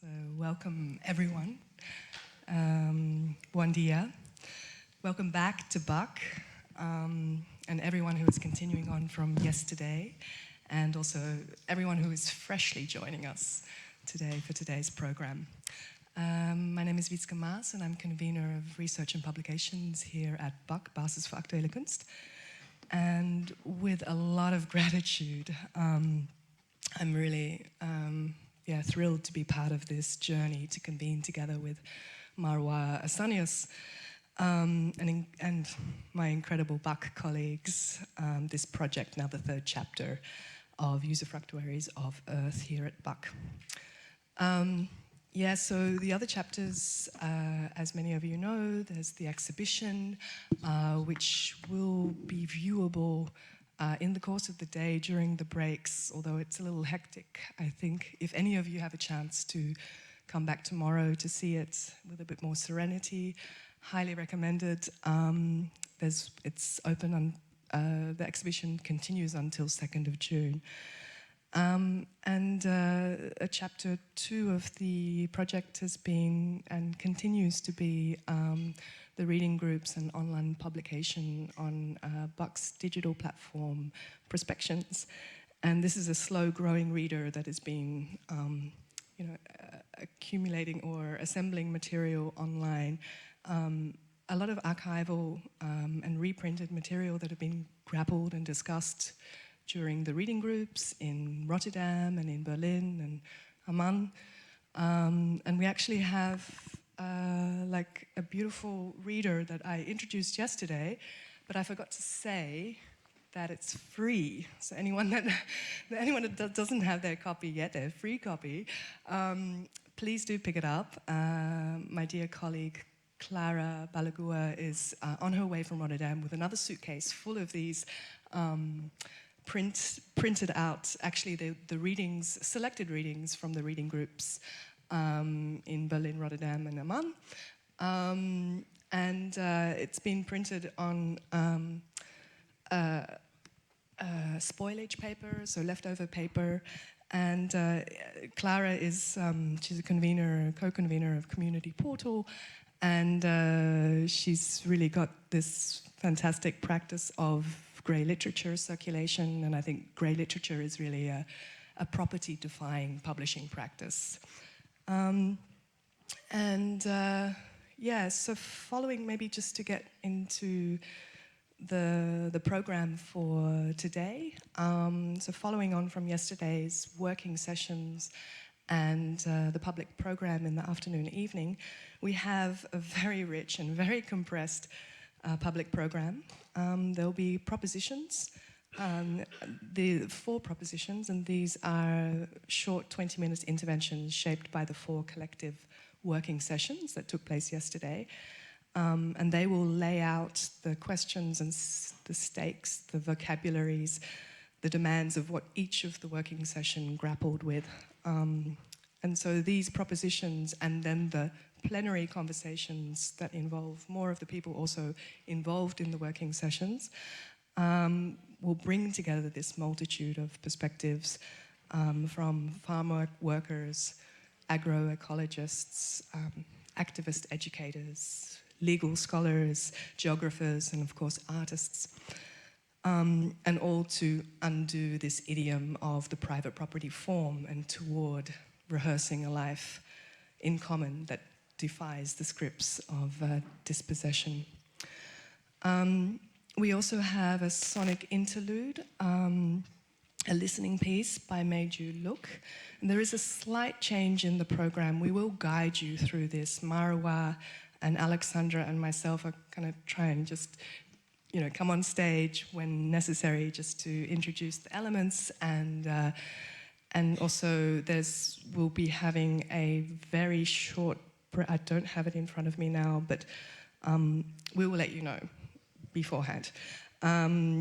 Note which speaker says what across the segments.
Speaker 1: So welcome everyone. Buen dia. Welcome back to Buck, and everyone who is continuing on from yesterday, and also everyone who is freshly joining us today for today's program. My name is Wietske Maas, and I'm convener of research and publications here at Buck, Basis voor Actuele Kunst. And with a lot of gratitude, I'm really thrilled to be part of this journey to convene together with Marwa Asanius and my incredible Buck colleagues, this project, now the third chapter of Usufructuaries of Earth here at Buck. So the other chapters, as many of you know, there's the exhibition, which will be viewable in the course of the day during the breaks, although it's a little hectic, I think. If any of you have a chance to come back tomorrow to see it with a bit more serenity, highly recommended. It's open on, the exhibition continues until 2nd of June. Chapter 2 of the project has been and continues to be the reading groups and online publication on Buck's digital platform, Prospections. And this is a slow-growing reader that has been accumulating or assembling material online. A lot of archival and reprinted material that have been grappled and discussed during the reading groups in Rotterdam and in Berlin and Amman. And we actually have a beautiful reader that I introduced yesterday, but I forgot to say that it's free. So anyone that doesn't have their copy yet, their free copy, please do pick it up. My dear colleague Clara Balagua is on her way from Rotterdam with another suitcase full of these printed out, actually the readings, selected readings from the reading groups in Berlin, Rotterdam and Amman. It's been printed on spoilage paper, so leftover paper. And Clara is, she's a co-convener of Community Portal, and she's really got this fantastic practice of grey literature circulation, and I think grey literature is really a property-defying publishing practice. So following, maybe just to get into the program for today, so following on from yesterday's working sessions and the public program in the afternoon, evening, we have a very rich and very compressed public program. There'll be propositions, the 4 propositions, and these are short 20-minute interventions shaped by the 4 collective working sessions that took place yesterday. And they will lay out the questions and the stakes, the vocabularies, the demands of what each of the working session grappled with. And so these propositions and then the plenary conversations that involve more of the people also involved in the working sessions will bring together this multitude of perspectives from farm workers, agroecologists, activist educators, legal scholars, geographers, and of course artists, and all to undo this idiom of the private property form and toward rehearsing a life in common that defies the scripts of dispossession. We also have a sonic interlude, a listening piece by Made You Look. And there is a slight change in the program. We will guide you through this. Marwa and Alexandra and myself are going to try and just, come on stage when necessary, just to introduce the elements, and also we'll be having a very short. I don't have it in front of me now, but we will let you know beforehand.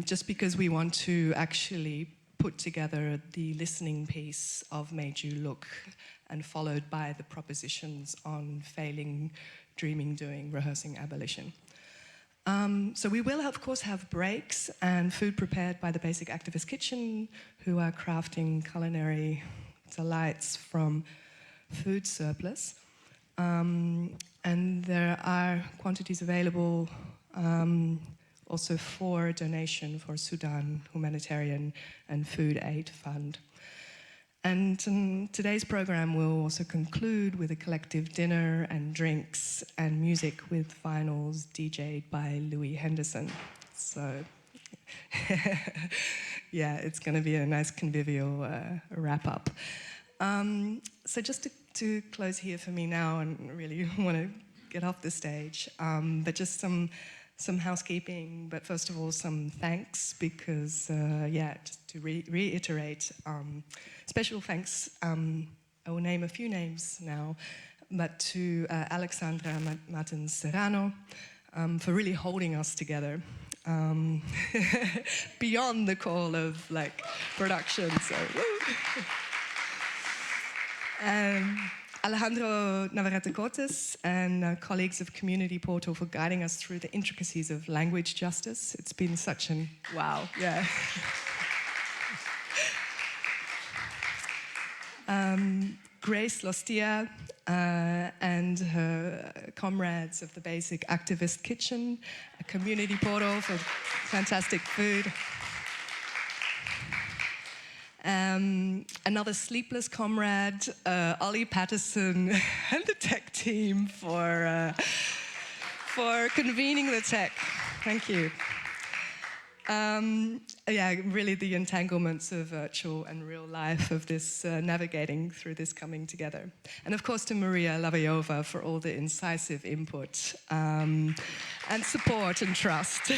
Speaker 1: Just because we want to actually put together the listening piece of Made You Look, and followed by the propositions on failing, dreaming, doing, rehearsing abolition. So we will, of course, have breaks and food prepared by the Basic Activist Kitchen, who are crafting culinary delights from food surplus. And there are quantities available also for donation for Sudan Humanitarian and Food Aid Fund. And today's program will also conclude with a collective dinner and drinks and music with vinyls DJ'd by Louise Henderson. So, yeah, it's going to be a nice convivial wrap-up. So just to close here for me now, and really want to get off the stage, but just some housekeeping, but first of all, some thanks, because, just to reiterate, special thanks, I will name a few names now, but to Alexandra Martins Serrano for really holding us together beyond the call of production, so woo! Alejandro Navarrete-Cortes and colleagues of Community Portal for guiding us through the intricacies of language justice. It's been such an wow, yeah. Grace Lostia and her comrades of the Basic Activist Kitchen, a Community Portal for fantastic food. Another sleepless comrade, Ollie Patterson, and the tech team for convening the tech. Thank you. Really the entanglements of virtual and real life of this navigating through this coming together. And of course to Maria Lavajova for all the incisive input and support and trust.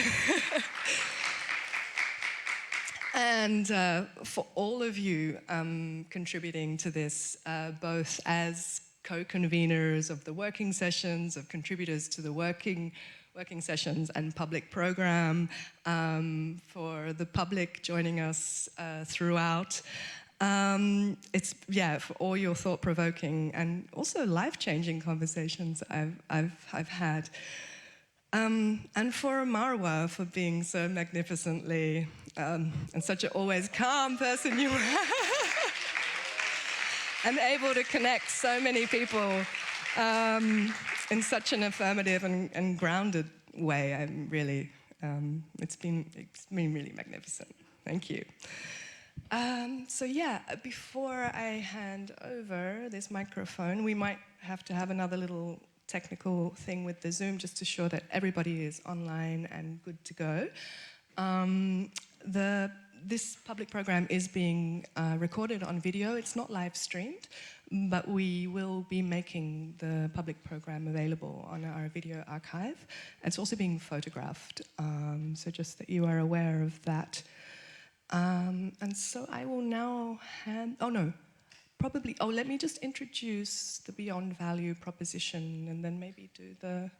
Speaker 1: And for all of you contributing to this, both as co-conveners of the working sessions, of contributors to the working sessions and public program, for the public joining us throughout. It's, for all your thought-provoking and also life-changing conversations I've had. And for Marwa for being so magnificently and such an always calm person you are, and able to connect so many people in such an affirmative and grounded way. I'm really, it's been really magnificent. Thank you. Before I hand over this microphone, we might have to have another little technical thing with the Zoom just to ensure that everybody is online and good to go. This public program is being recorded on video. It's not live streamed, but we will be making the public program available on our video archive. It's also being photographed, so just that you are aware of that. And so I will now let me just introduce the Beyond Value proposition and then maybe do the,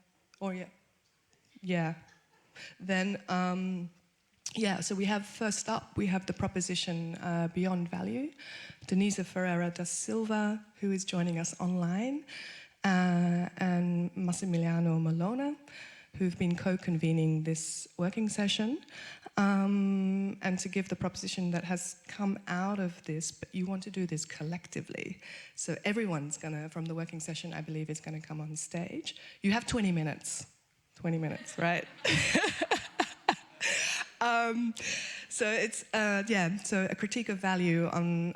Speaker 1: so we have, first up, we have the proposition Beyond Value. Denise Ferreira da Silva, who is joining us online, and Massimiliano Mollona, who've been co-convening this working session, and to give the proposition that has come out of this, but you want to do this collectively. So everyone's gonna, from the working session, I believe, is gonna come on stage. You have 20 minutes. 20 minutes, right? So it's, so a critique of value on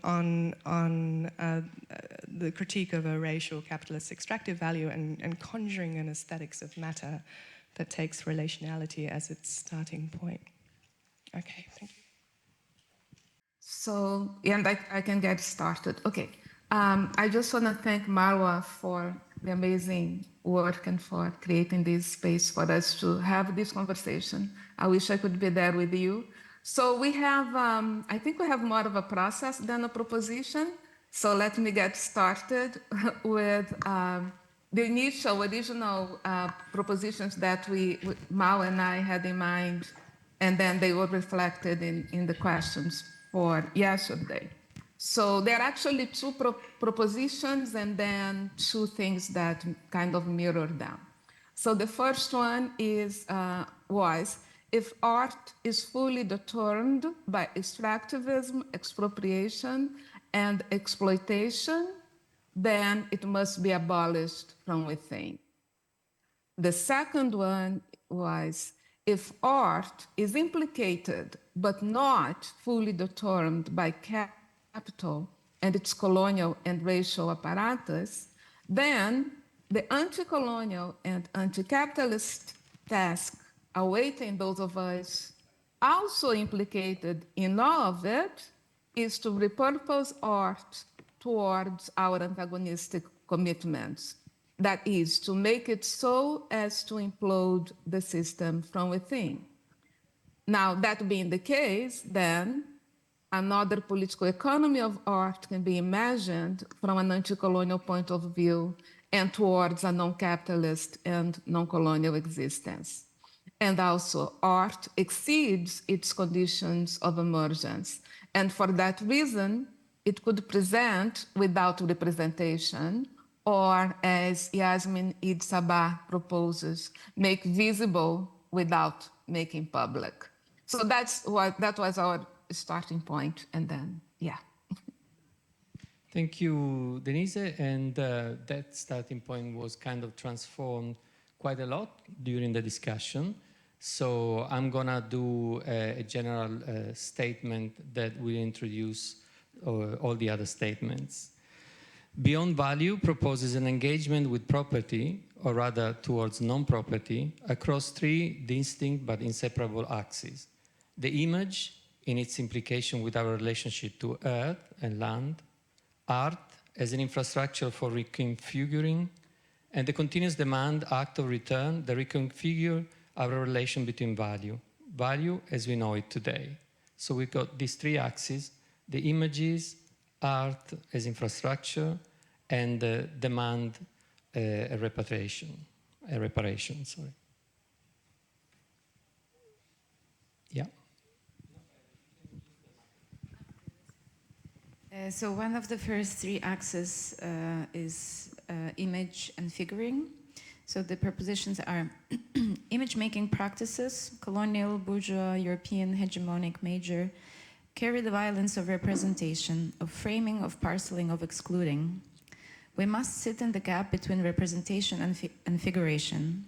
Speaker 1: the critique of a racial capitalist extractive value and conjuring an aesthetics of matter that takes relationality as its starting point. Okay, thank you.
Speaker 2: So, and I can get started. Okay, I just want to thank Marwa for the amazing work and for creating this space for us to have this conversation. I wish I could be there with you. So we have, I think we have more of a process than a proposition. So let me get started with the original propositions that Mao and I had in mind, and then they were reflected in the questions for yesterday. So there are actually two propositions and then two things that kind of mirror them. So the first one is, if art is fully determined by extractivism, expropriation, and exploitation, then it must be abolished from within. The second one was, if art is implicated but not fully determined by capital and its colonial and racial apparatus, then the anti-colonial and anti-capitalist task awaiting those of us also implicated in all of it is to repurpose art towards our antagonistic commitments. That is, to make it so as to implode the system from within. Now, that being the case, then another political economy of art can be imagined from an anti-colonial point of view and towards a non-capitalist and non-colonial existence. And also, art exceeds its conditions of emergence. And for that reason, it could present without representation, or as Yasmin Eid Sabah proposes, make visible without making public. So that was our starting point, and then, yeah.
Speaker 3: Thank you, Denise, and that starting point was kind of transformed quite a lot during the discussion. So I'm gonna do a general statement that will introduce all the other statements. Beyond Value proposes an engagement with property, or rather towards non-property, across three distinct but inseparable axes. The image, in its implication with our relationship to earth and land, art as an infrastructure for reconfiguring, and the continuous demand act of return that reconfigure our relation between value as we know it today. So we've got these three axes, the images, art as infrastructure, and demand a reparation, sorry. Yeah.
Speaker 4: So one of the first three axes is image and figuring. So the propositions are image-making practices, colonial, bourgeois, European, hegemonic, major, carry the violence of representation, of framing, of parceling, of excluding. We must sit in the gap between representation and figuration.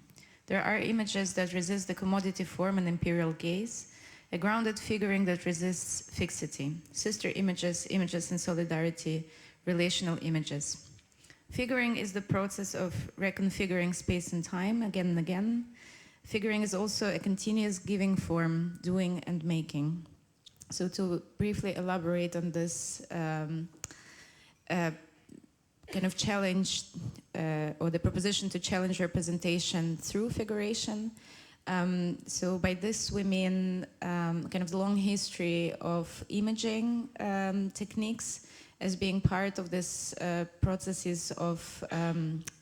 Speaker 4: There are images that resist the commodity form and imperial gaze, a grounded figuring that resists fixity, sister images, images in solidarity, relational images. Figuring is the process of reconfiguring space and time again and again. Figuring is also a continuous giving form, doing and making. So to briefly elaborate on this kind of challenge, or the proposition to challenge representation through figuration. So by this we mean kind of the long history of imaging techniques as being part of this processes of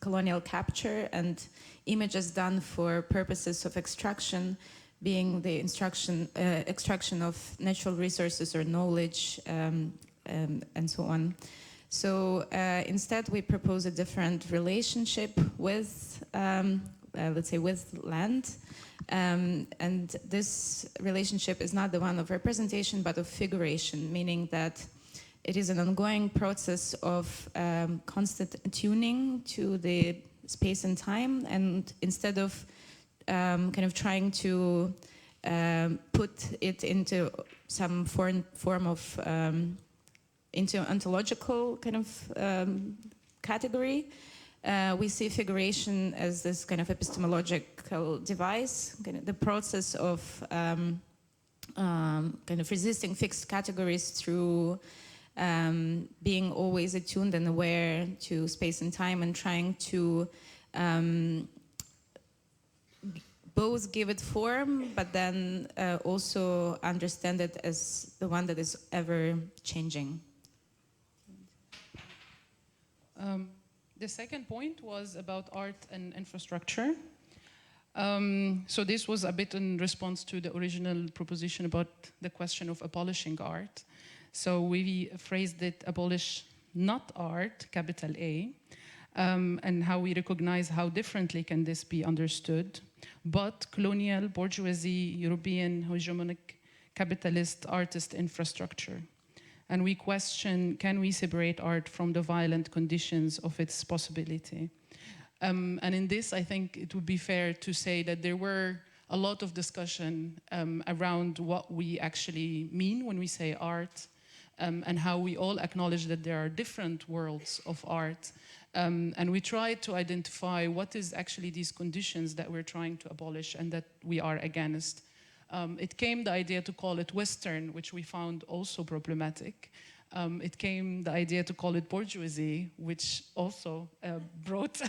Speaker 4: colonial capture, and images done for purposes of extraction, being the extraction of natural resources or knowledge, and so on. So instead we propose a different relationship with, let's say, with land. And this relationship is not the one of representation, but of figuration, meaning that it is an ongoing process of constant tuning to the space and time, and instead of kind of trying to put it into some form of into ontological kind of category, we see figuration as this kind of epistemological device, kind of the process of kind of resisting fixed categories through being always attuned and aware to space and time, and trying to both give it form, but then also understand it as the one that is ever changing.
Speaker 5: The second point was about art and infrastructure. So this was a bit in response to the original proposition about the question of abolishing art. So we phrased it, abolish not art, capital A, and how we recognize how differently can this be understood, but colonial, bourgeoisie, European, hegemonic, capitalist, artist infrastructure. And we question, can we separate art from the violent conditions of its possibility? And in this, I think it would be fair to say that there were a lot of discussion around what we actually mean when we say art, and how we all acknowledge that there are different worlds of art. And we try to identify what is actually these conditions that we're trying to abolish and that we are against. It came the idea to call it Western, which we found also problematic. It came the idea to call it bourgeoisie, which also brought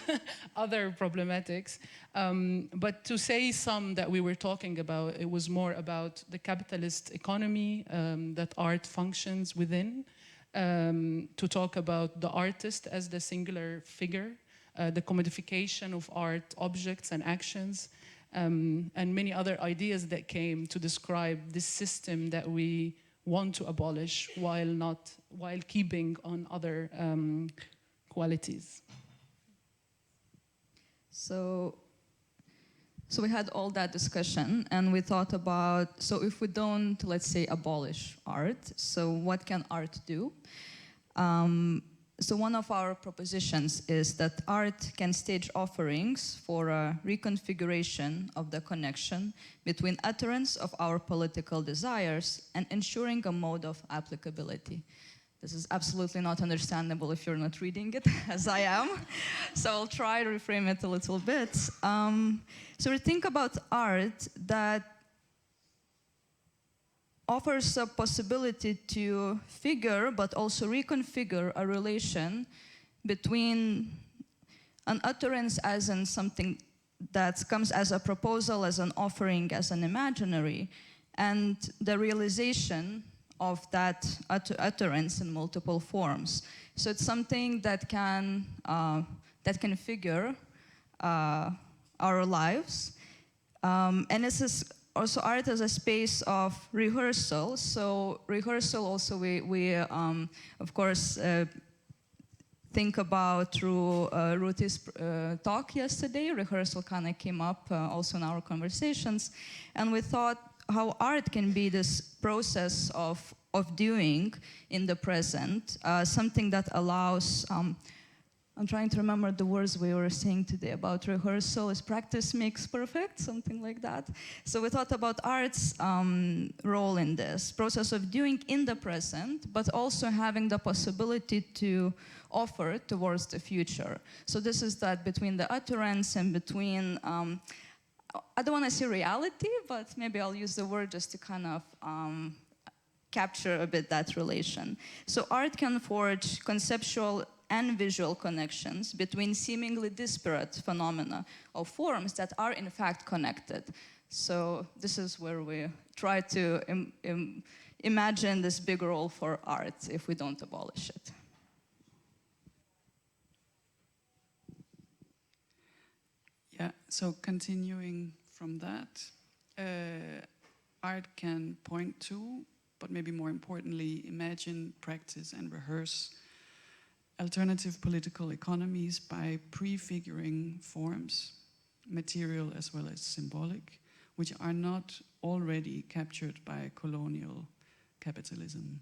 Speaker 5: other problematics. But to say some that we were talking about, it was more about the capitalist economy that art functions within, to talk about the artist as the singular figure, the commodification of art objects and actions, and many other ideas that came to describe this system that we want to abolish while keeping on other qualities.
Speaker 6: So we had all that discussion, and we thought about, so if we don't, let's say, abolish art, so what can art do? So one of our propositions is that art can stage offerings for a reconfiguration of the connection between utterance of our political desires and ensuring a mode of applicability. This is absolutely not understandable if you're not reading it, as I am. So I'll try to reframe it a little bit. So we think about art that offers a possibility to figure, but also reconfigure a relation between an utterance as in something that comes as a proposal, as an offering, as an imaginary, and the realization of that utterance in multiple forms. So it's something that can figure our lives, and this is also art as a space of rehearsal. So rehearsal also we of course think about through Ruti's talk yesterday. Rehearsal kind of came up also in our conversations, and we thought how art can be this process of doing in the present, something that allows, I'm trying to remember the words we were saying today about rehearsal, is practice makes perfect, something like that. So we thought about art's role in this process of doing in the present, but also having the possibility to offer towards the future. So this is that between the utterance and between, I don't want to say reality, but maybe I'll use the word just to kind of capture a bit that relation. So art can forge conceptual and visual connections between seemingly disparate phenomena or forms that are in fact connected. So this is where we try to imagine this big role for art if we don't abolish it.
Speaker 7: Yeah, so continuing from that, art can point to, but maybe more importantly, imagine, practice, and rehearse alternative political economies by prefiguring forms, material as well as symbolic, which are not already captured by colonial capitalism.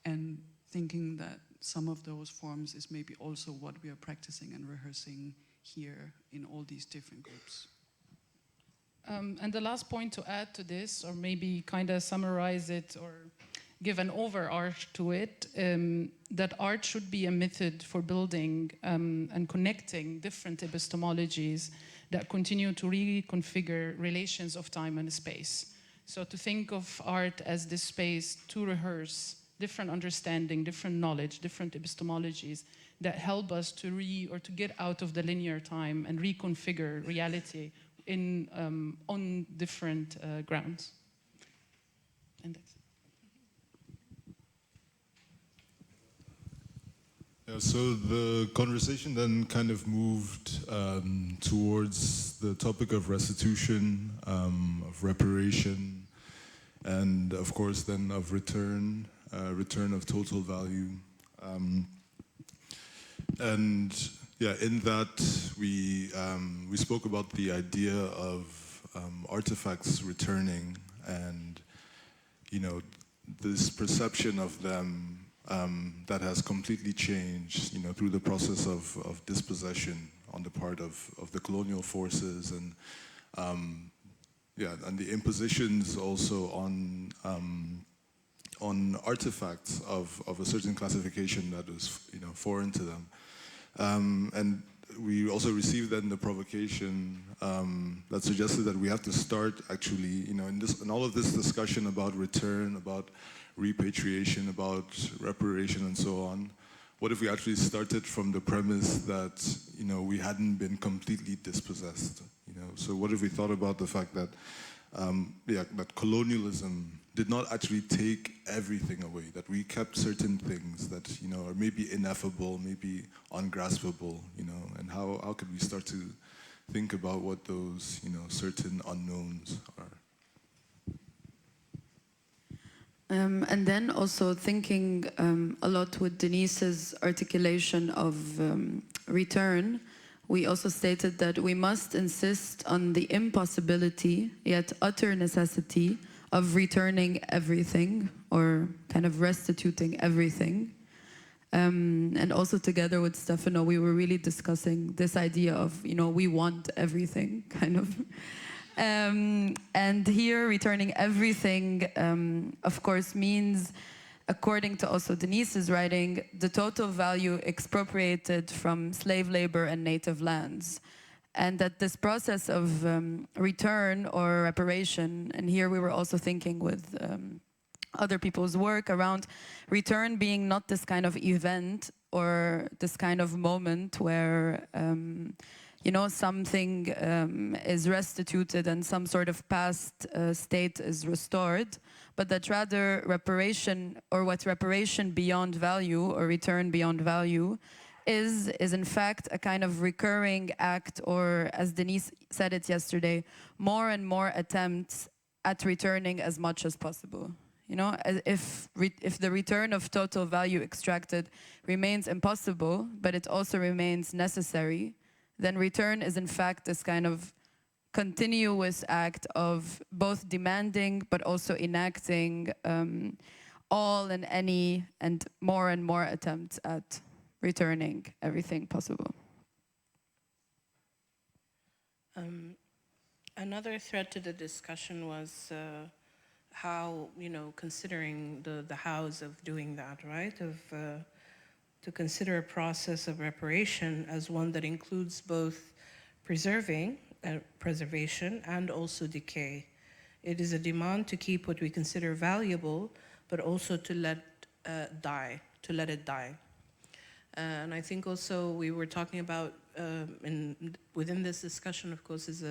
Speaker 7: And thinking that some of those forms is maybe also what we are practicing and rehearsing here in all these different groups.
Speaker 5: And the last point to add to this, or maybe kind of summarize it or give an overarch to it, that art should be a method for building and connecting different epistemologies that continue to reconfigure relations of time and space. So to think of art as this space to rehearse different understanding, different knowledge, different epistemologies that help us to get out of the linear time and reconfigure reality in on different grounds. And that's it.
Speaker 8: Yeah, so the conversation then kind of moved towards the topic of restitution, of reparation, and of course then of return of total value. And yeah, in that we spoke about the idea of artifacts returning, and this perception of them that has completely changed, through the process of dispossession on the part of the colonial forces, and and the impositions also on artifacts of a certain classification that is foreign to them. And we also received then the provocation that suggested that we have to start actually, in all of this discussion about return, about repatriation, about reparation, and so on. What if we actually started from the premise that we hadn't been completely dispossessed? So what if we thought about the fact that that colonialism did not actually take everything away, that we kept certain things that are maybe ineffable, maybe ungraspable, and how could we start to think about what those certain unknowns are?
Speaker 9: And then also thinking a lot with Denise's articulation of return, we also stated that we must insist on the impossibility, yet utter necessity, of returning everything, or kind of restituting everything. And also together with Stefano, we were really discussing this idea of, we want everything, kind of. And here, returning everything, of course, means, according to also Denise's writing, the total value expropriated from slave labor and native lands. And that this process of return or reparation, and here we were also thinking with other people's work around return being not this kind of event or this kind of moment where something is restituted and some sort of past state is restored, but that rather reparation, or what reparation beyond value or return beyond value is in fact a kind of recurring act, or as Denise said it yesterday, more and more attempts at returning as much as possible. If the return of total value extracted remains impossible, but it also remains necessary, then return is in fact this kind of continuous act of both demanding but also enacting all and any and more attempts at returning everything possible.
Speaker 10: Another thread to the discussion was how, considering the hows of doing that, right? To consider a process of reparation as one that includes both preservation and also decay. It is a demand to keep what we consider valuable, but also to let it die. And I think also we were talking about, within this discussion, of course, is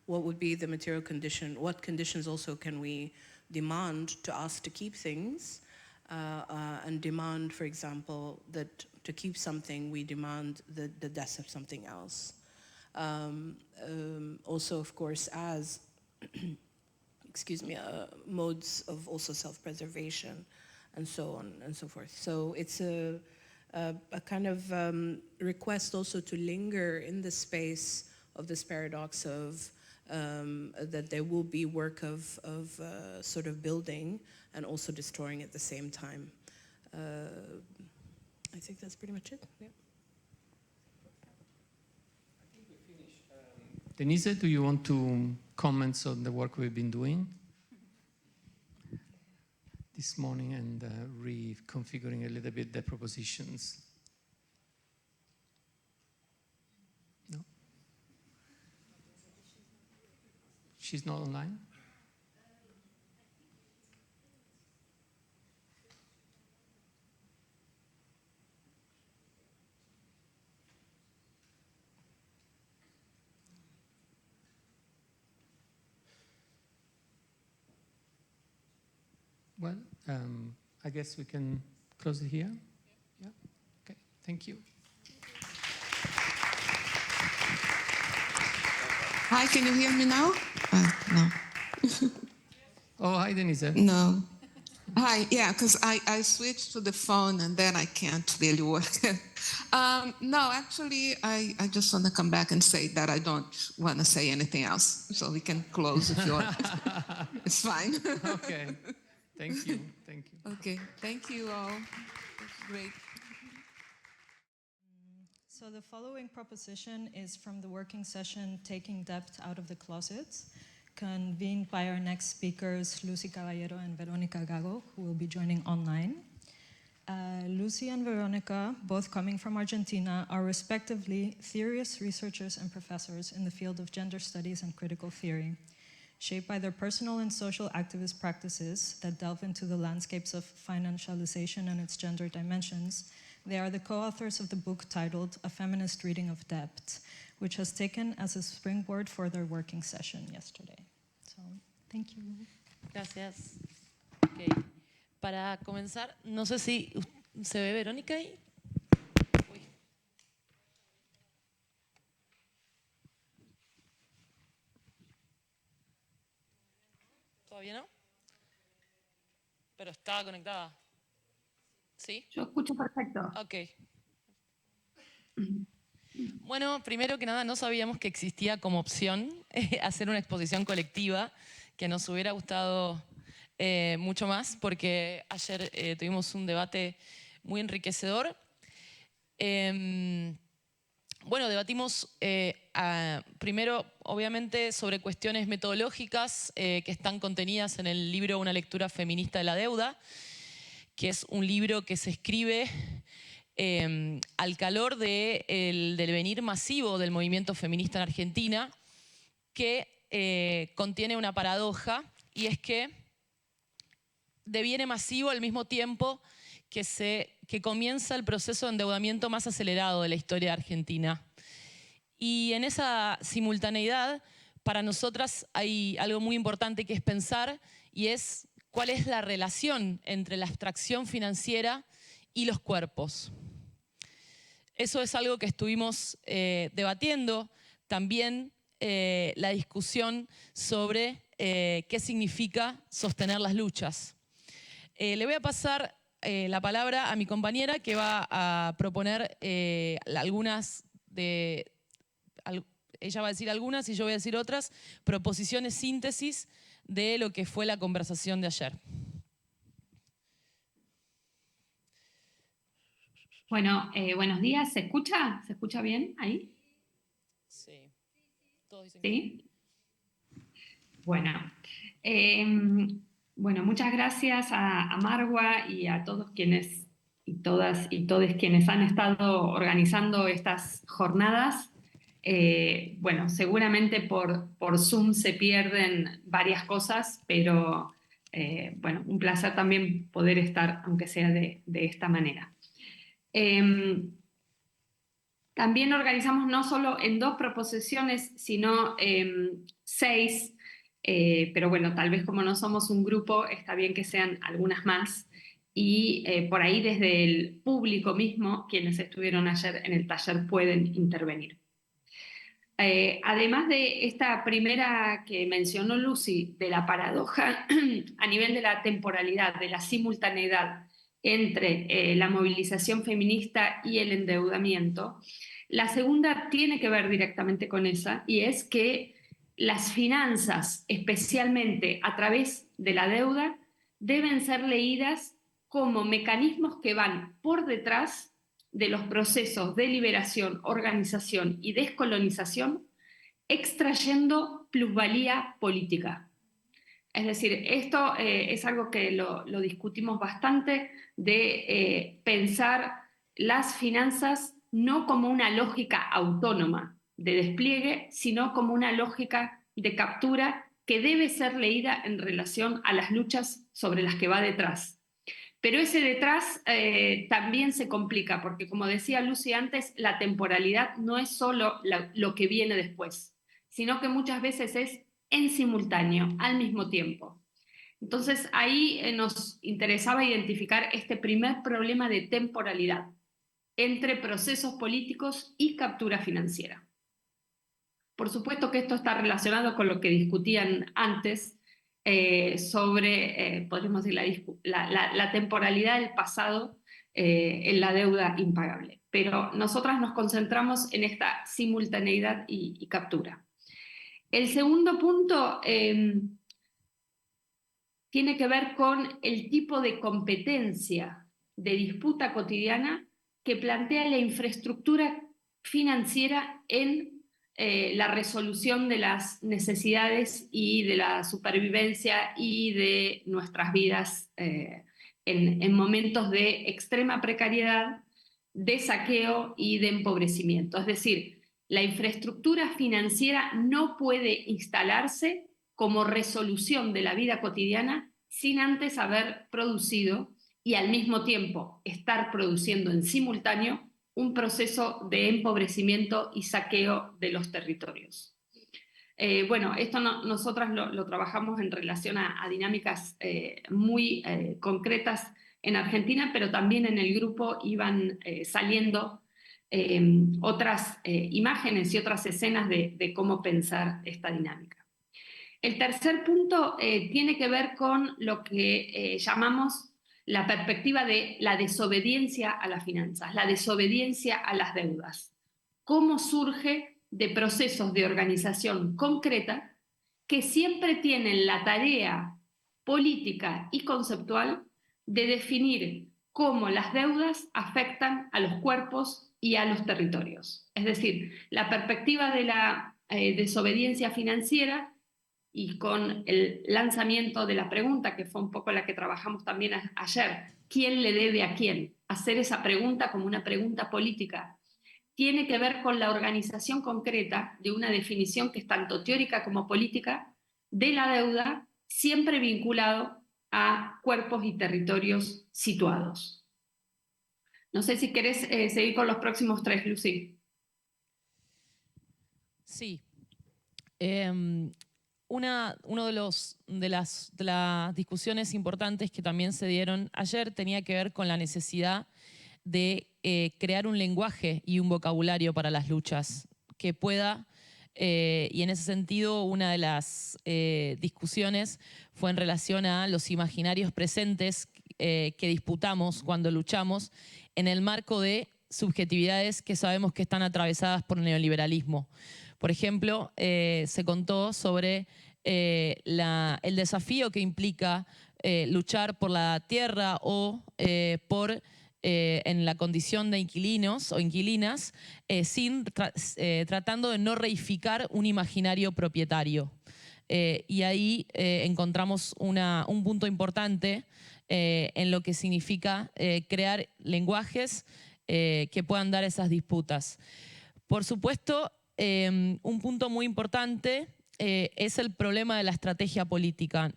Speaker 10: what would be the material condition, what conditions also can we demand to us to keep things, and demand, for example, that to keep something, we demand the death of something else. Also, of course, as, modes of also self-preservation, and so on and so forth. So it's a kind of request also to linger in the space of this paradox of that there will be work of sort of building and also destroying at the same time. I think that's pretty much it. Yeah.
Speaker 3: I think we finished. Denise, do you want to comment on the work we've been doing this morning and reconfiguring a little bit the propositions? No? She's not online? Well, I guess we can close it here. Yeah? Okay, thank you.
Speaker 11: Hi, can you hear me now? No.
Speaker 3: Oh, hi, Denise.
Speaker 11: No. Hi, yeah, because I switched to the phone and then I can't really work. No, actually, I just want to come back and say that I don't want to say anything else. So we can close if you want. It's fine.
Speaker 3: Okay. Thank you. Thank you.
Speaker 11: Okay, thank you all. That's great.
Speaker 12: So the following proposition is from the working session Taking Debt Out of the Closet, convened by our next speakers, Lucy Caballero and Verónica Gago, who will be joining online. Lucy and Verónica, both coming from Argentina, are respectively theorists, researchers, and professors in the field of gender studies and critical theory. Shaped by their personal and social activist practices that delve into the landscapes of financialization and its gender dimensions, they are the co-authors of the book titled A Feminist Reading of Debt, which has taken as a springboard for their working session yesterday. So, thank you.
Speaker 13: Gracias. Okay. Para comenzar, no sé si se ve Verónica ahí. Uy. ¿Todavía no? Pero estaba conectada. ¿Sí?
Speaker 14: Yo escucho perfecto.
Speaker 13: Ok. Bueno, primero que nada, no sabíamos que existía como opción hacer una exposición colectiva, que nos hubiera gustado mucho más, porque ayer tuvimos un debate muy enriquecedor. Bueno, debatimos primero, obviamente, sobre cuestiones metodológicas que están contenidas en el libro Una lectura feminista de la deuda, que es un libro que se escribe al calor del devenir masivo del movimiento feminista en Argentina, que contiene una paradoja, y es que deviene masivo al mismo tiempo que comienza el proceso de endeudamiento más acelerado de la historia de Argentina. Y en esa simultaneidad, para nosotras hay algo muy importante que es pensar, y es cuál es la relación entre la abstracción financiera y los cuerpos. Eso es algo que estuvimos debatiendo. También la discusión sobre qué significa sostener las luchas. Le voy a pasar la palabra a mi compañera, que va a proponer ella va a decir algunas y yo voy a decir otras proposiciones síntesis de lo que fue la conversación de ayer.
Speaker 14: Bueno, buenos días. ¿Se escucha? ¿Se escucha bien ahí?
Speaker 13: Sí. Todos dicen
Speaker 14: ¿Sí? Bueno. Bueno, muchas gracias a Marwa y a todos quienes y todas y todes quienes han estado organizando estas jornadas. Bueno, seguramente por Zoom se pierden varias cosas, pero bueno, un placer también poder estar, aunque sea de esta manera. También organizamos no solo en 2 proposiciones, sino 6, pero bueno, tal vez como no somos un grupo, está bien que sean algunas más, y por ahí desde el público mismo, quienes estuvieron ayer en el taller pueden intervenir. Además de esta primera que mencionó Lucy, de la paradoja a nivel de la temporalidad, de la simultaneidad entre la movilización feminista y el endeudamiento, la segunda tiene que ver directamente con esa, y es que las finanzas, especialmente a través de la deuda, deben ser leídas como mecanismos que van por detrás de los procesos de liberación, organización y descolonización, extrayendo plusvalía política. Es decir, esto es algo que lo discutimos bastante, de pensar las finanzas no como una lógica autónoma de despliegue, sino como una lógica de captura que debe ser leída en relación a las luchas sobre las que va detrás. Pero ese detrás también se complica, porque como decía Lucy antes, la temporalidad no es solo lo que viene después, sino que muchas veces es en simultáneo, al mismo tiempo. Entonces ahí nos interesaba identificar este primer problema de temporalidad entre procesos políticos y captura financiera. Por supuesto que esto está relacionado con lo que discutían antes, sobre, podríamos decir, la temporalidad del pasado en la deuda impagable. Pero nosotras nos concentramos en esta simultaneidad y captura. El segundo punto tiene que ver con el tipo de competencia de disputa cotidiana que plantea la infraestructura financiera en la resolución de las necesidades y de la supervivencia y de nuestras vidas en momentos de extrema precariedad, de saqueo y de empobrecimiento. Es decir, la infraestructura financiera no puede instalarse como resolución de la vida cotidiana sin antes haber producido y al mismo tiempo estar produciendo en simultáneo un proceso de empobrecimiento y saqueo de los territorios. Bueno, esto nosotras lo trabajamos en relación a dinámicas muy concretas en Argentina, pero también en el grupo iban saliendo otras imágenes y otras escenas de cómo pensar esta dinámica. El tercer punto tiene que ver con lo que llamamos la perspectiva de la desobediencia a las finanzas, la desobediencia a las deudas. Cómo surge de procesos de organización concreta que siempre tienen la tarea política y conceptual de definir cómo las deudas afectan a los cuerpos y a los territorios. Es decir, la perspectiva de la desobediencia financiera, y con el lanzamiento de la pregunta, que fue un poco la que trabajamos también ayer, ¿quién le debe a quién? Hacer esa pregunta como una pregunta política tiene que ver con la organización concreta de una definición que es tanto teórica como política de la deuda, siempre vinculado a cuerpos y territorios situados. No sé si querés seguir con los próximos tres, Lucy.
Speaker 13: Sí. Una de las discusiones importantes que también se dieron ayer tenía que ver con la necesidad de crear un lenguaje y un vocabulario para las luchas que pueda, y en ese sentido una de las discusiones fue en relación a los imaginarios presentes que disputamos cuando luchamos en el marco de subjetividades que sabemos que están atravesadas por el neoliberalismo. Por ejemplo, se contó sobre el desafío que implica luchar por la tierra o en la condición de inquilinos o inquilinas, tratando de no reificar un imaginario propietario. Y ahí encontramos un punto importante en lo que significa crear lenguajes que puedan dar esas disputas. Por supuesto, un punto muy importante es el problema de la estrategia política.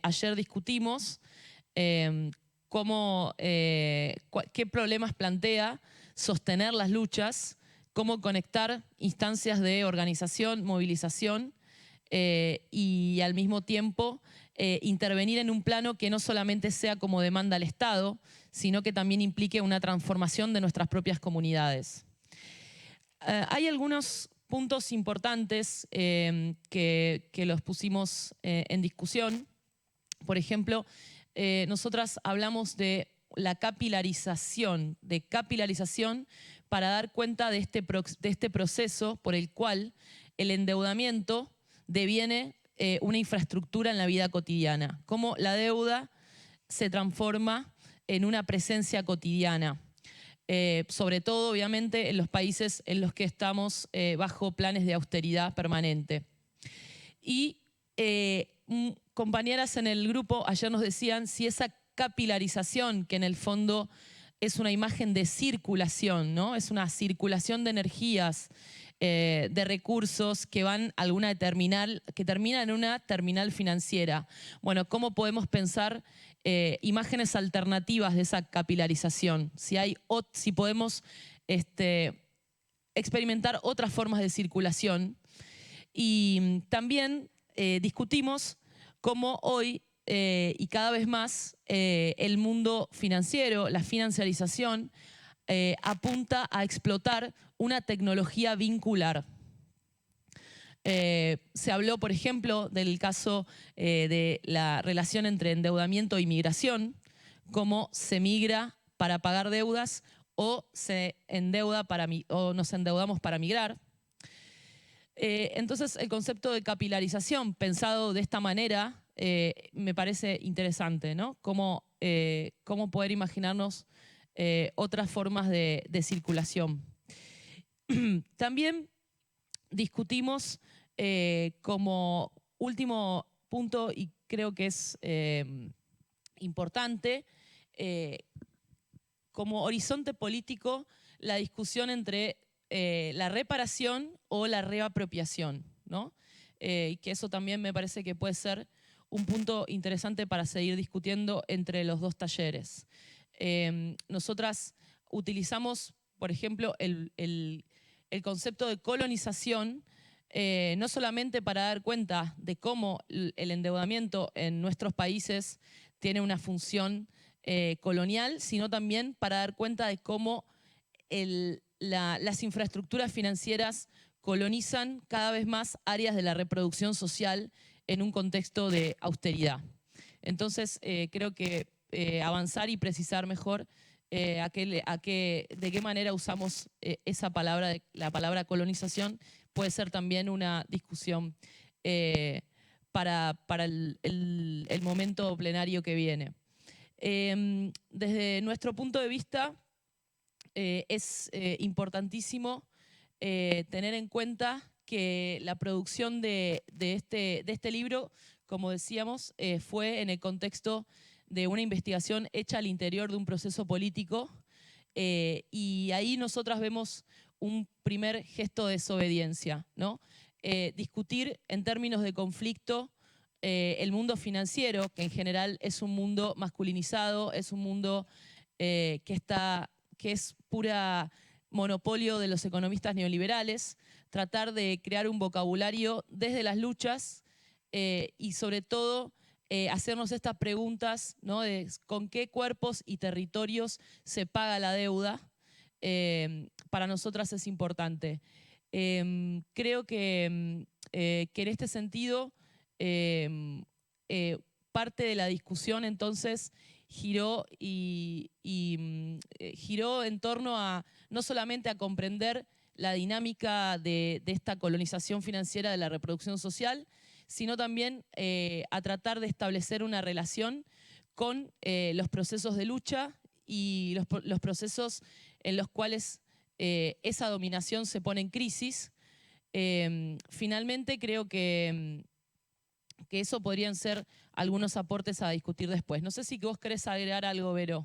Speaker 13: Ayer discutimos qué problemas plantea sostener las luchas, cómo conectar instancias de organización, movilización y al mismo tiempo intervenir en un plano que no solamente sea como demanda al Estado, sino que también implique una transformación de nuestras propias comunidades. Hay algunos puntos importantes que los pusimos en discusión. Por ejemplo, nosotras hablamos de la capilarización para dar cuenta de este proceso por el cual el endeudamiento deviene una infraestructura en la vida cotidiana, cómo la deuda se transforma en una presencia cotidiana. Sobre todo, obviamente, en los países en los que estamos bajo planes de austeridad permanente. Y compañeras en el grupo ayer nos decían si esa capilarización, que en el fondo es una imagen de circulación, ¿no? Es una circulación de energías, de recursos que van a alguna terminal, que termina en una terminal financiera. Bueno, ¿cómo podemos pensar imágenes alternativas de esa capilarización? Si podemos experimentar otras formas de circulación. Y también discutimos cómo hoy y cada vez más el mundo financiero, la financiarización, apunta a explotar una tecnología vincular. Se habló, por ejemplo, del caso de la relación entre endeudamiento y migración, cómo se migra para pagar deudas o nos endeudamos para migrar. Entonces, el concepto de capilarización, pensado de esta manera, me parece interesante, ¿no? Cómo poder imaginarnos otras formas de circulación. También discutimos como último punto, y creo que es importante, como horizonte político, la discusión entre la reparación o la reapropiación, ¿no? Y que eso también me parece que puede ser un punto interesante para seguir discutiendo entre los dos talleres. Nosotras utilizamos, por ejemplo, el concepto de colonización, no solamente para dar cuenta de cómo el endeudamiento en nuestros países tiene una función colonial, sino también para dar cuenta de cómo las infraestructuras financieras colonizan cada vez más áreas de la reproducción social en un contexto de austeridad. Entonces, creo que avanzar y precisar mejor de qué manera usamos esa palabra, la palabra colonización, puede ser también una discusión para el momento plenario que viene. Desde nuestro punto de vista, es importantísimo tener en cuenta que la producción de este libro, como decíamos, fue en el contexto de una investigación hecha al interior de un proceso político, y ahí nosotras vemos un primer gesto de desobediencia, ¿no? Discutir en términos de conflicto el mundo financiero, que en general es un mundo masculinizado, es un mundo que es pura monopolio de los economistas neoliberales, tratar de crear un vocabulario desde las luchas y sobre todo hacernos estas preguntas, ¿no? De con qué cuerpos y territorios se paga la deuda, para nosotras es importante. Creo que en este sentido parte de la discusión entonces giró giró en torno a no solamente a comprender la dinámica de esta colonización financiera de la reproducción social, sino también a tratar de establecer una relación con los procesos de lucha y los procesos en los cuales esa dominación se pone en crisis. Finalmente creo que eso podrían ser algunos aportes a discutir después. No sé si vos querés agregar algo, Vero.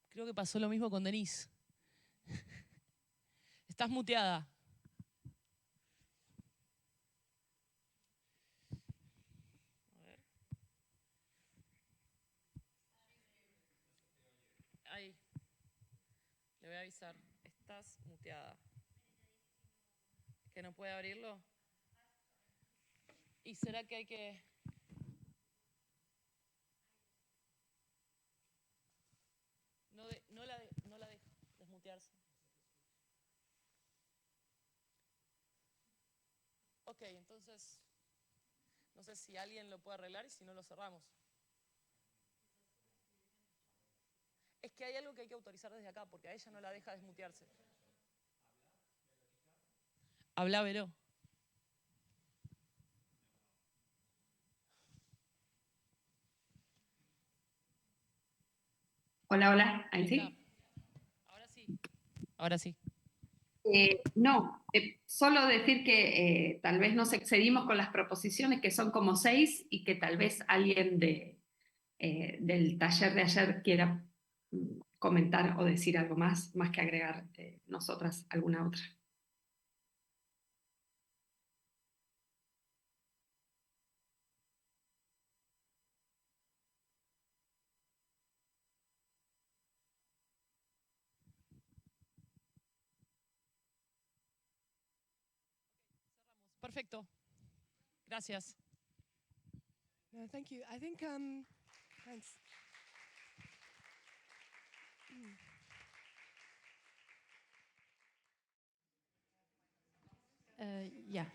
Speaker 13: Creo que pasó lo mismo con Denise. Estás muteada. A ver. Ahí. Le voy a avisar. Estás muteada. ¿Que no puede abrirlo? ¿Y será que hay que...? No la dejo desmutearse. Ok, entonces, no sé si alguien lo puede arreglar y si no lo cerramos. Es que hay algo que hay que autorizar desde acá, porque a ella no la deja desmutearse. Habla, Vero.
Speaker 14: Hola, hola, ¿ahí sí?
Speaker 13: Ahora sí. Ahora sí.
Speaker 14: No, solo decir que tal vez nos excedimos con las proposiciones, que son como 6, y que tal vez alguien del taller de ayer quiera comentar o decir algo más que agregar nosotras alguna otra.
Speaker 13: Perfecto. Gracias.
Speaker 1: No, thank you. I think, thanks.
Speaker 15: Yeah,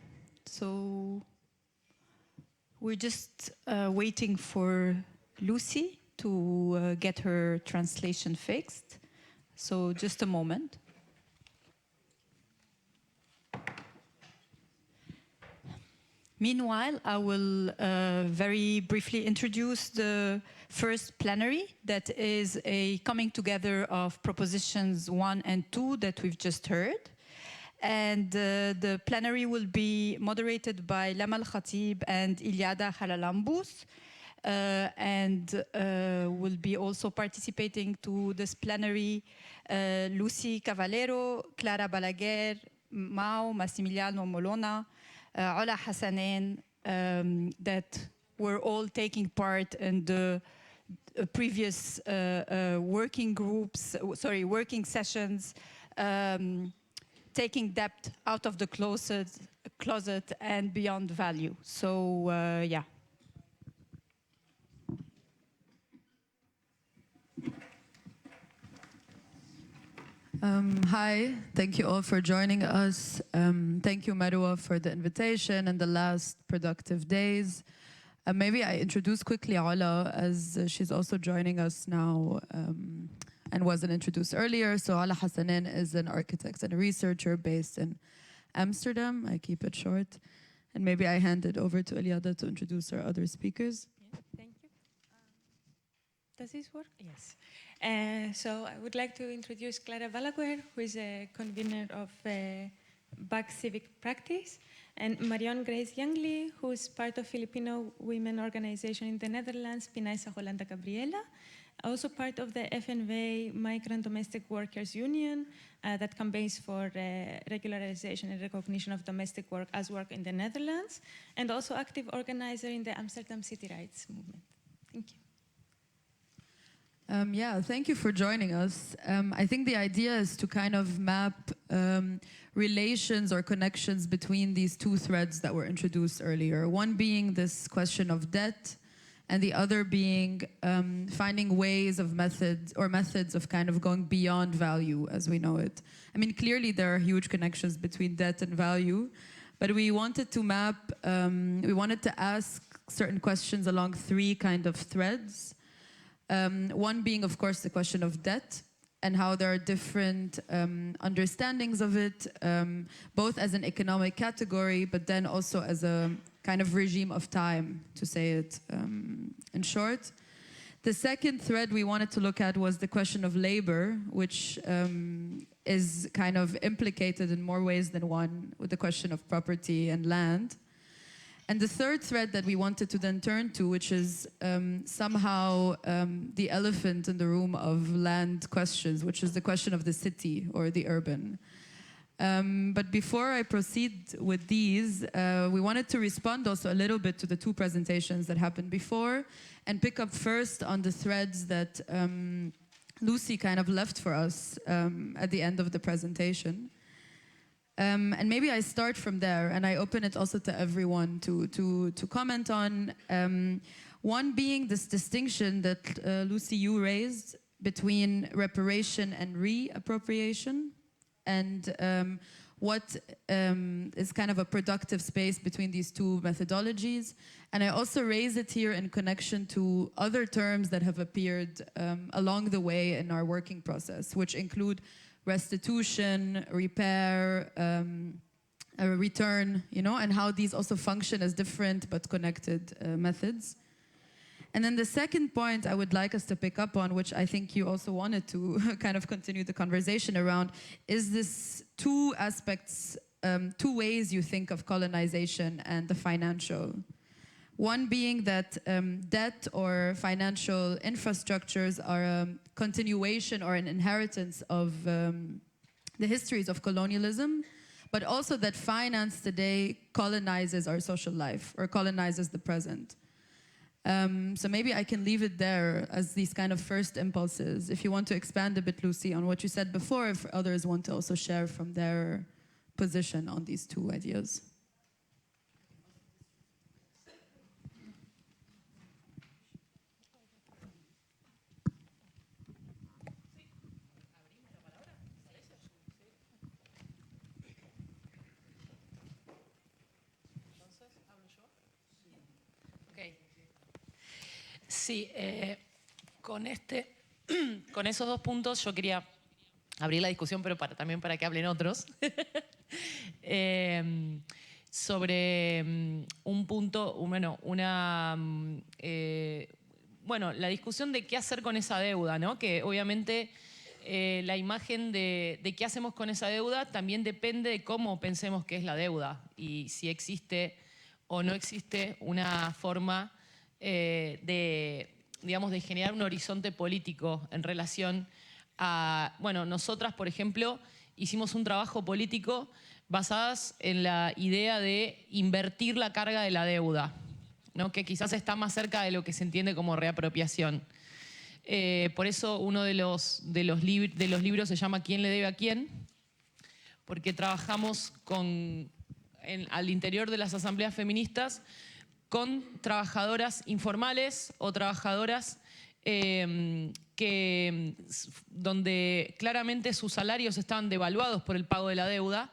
Speaker 15: so we're just waiting for Lucy to get her translation fixed. So just a moment. Meanwhile, I will very briefly introduce the first plenary, that is a coming together of propositions 1 and 2 that we've just heard. And the plenary will be moderated by Lama Khatib and Iliada Halalambous, and will be also participating to this plenary Lucy Cavallero, Clara Balaguer, Mao, Massimiliano, Mollona, Ola Hassanain, that were all taking part in the previous working sessions, taking debt out of the closet and beyond value. So, yeah.
Speaker 9: Hi, thank you all for joining us. Thank you, Marwa, for the invitation and the last productive days. Maybe I introduce quickly Ola, as she's also joining us now and wasn't introduced earlier. So Ola Hassanain is an architect and a researcher based in Amsterdam. I keep it short. And maybe I hand it over to Iliada to introduce our other speakers.
Speaker 16: Yeah, thank you. Does this work? Yes. So I would like to introduce Clara Balaguer, who is a convener of Back Civic Practice, and Marion Grace Youngley, who is part of Filipino women organization in the Netherlands, Pinaysa Holanda Gabriela, also part of the FNV Migrant Domestic Workers Union that campaigns for regularization and recognition of domestic work as work in the Netherlands, and also active organizer in the Amsterdam City Rights Movement. Thank you.
Speaker 9: Yeah, thank you for joining us. I think the idea is to kind of map relations or connections between these two threads that were introduced earlier. One being this question of debt, and the other being finding ways of methods of kind of going beyond value as we know it. I mean, clearly there are huge connections between debt and value, but we wanted to map, we wanted to ask certain questions along 3 kind of threads. One being, of course, the question of debt and how there are different understandings of it, both as an economic category, but then also as a kind of regime of time, to say it in short. The second thread we wanted to look at was the question of labor, which is kind of implicated in more ways than one with the question of property and land. And the third thread that we wanted to then turn to, which is somehow the elephant in the room of land questions, which is the question of the city or the urban. But before I proceed with these, we wanted to respond also a little bit to the 2 presentations that happened before and pick up first on the threads that Lucy kind of left for us at the end of the presentation. And maybe I start from there, and I open it also to everyone to comment on. One being this distinction that Lucy, you raised between reparation and reappropriation, and what is kind of a productive space between these 2 methodologies. And I also raise it here in connection to other terms that have appeared along the way in our working process, which include restitution, repair, a return, you know, and how these also function as different but connected methods. And then the second point I would like us to pick up on, which I think you also wanted to kind of continue the conversation around, is this 2 aspects, 2 ways you think of colonization and the financial. One being that debt or financial infrastructures are a continuation or an inheritance of the histories of colonialism, but also that finance today colonizes our social life or colonizes the present. So maybe I can leave it there as these kind of first impulses. If you want to expand a bit, Lucy, on what you said before, if others want to also share from their position on these 2 ideas.
Speaker 13: Sí, con esos 2 puntos yo quería abrir la discusión, pero también para que hablen otros. sobre un punto, la discusión de qué hacer con esa deuda, ¿no? Que obviamente la imagen de qué hacemos con esa deuda también depende de cómo pensemos que es la deuda y si existe o no existe una forma de generar un horizonte político en relación a, nosotras, por ejemplo, hicimos un trabajo político basadas en la idea de invertir la carga de la deuda, ¿no? Que quizás está más cerca de lo que se entiende como reapropiación. Por eso uno de los libros se llama ¿Quién le debe a quién? Porque trabajamos al interior de las asambleas feministas con trabajadoras informales o trabajadoras donde claramente sus salarios estaban devaluados por el pago de la deuda,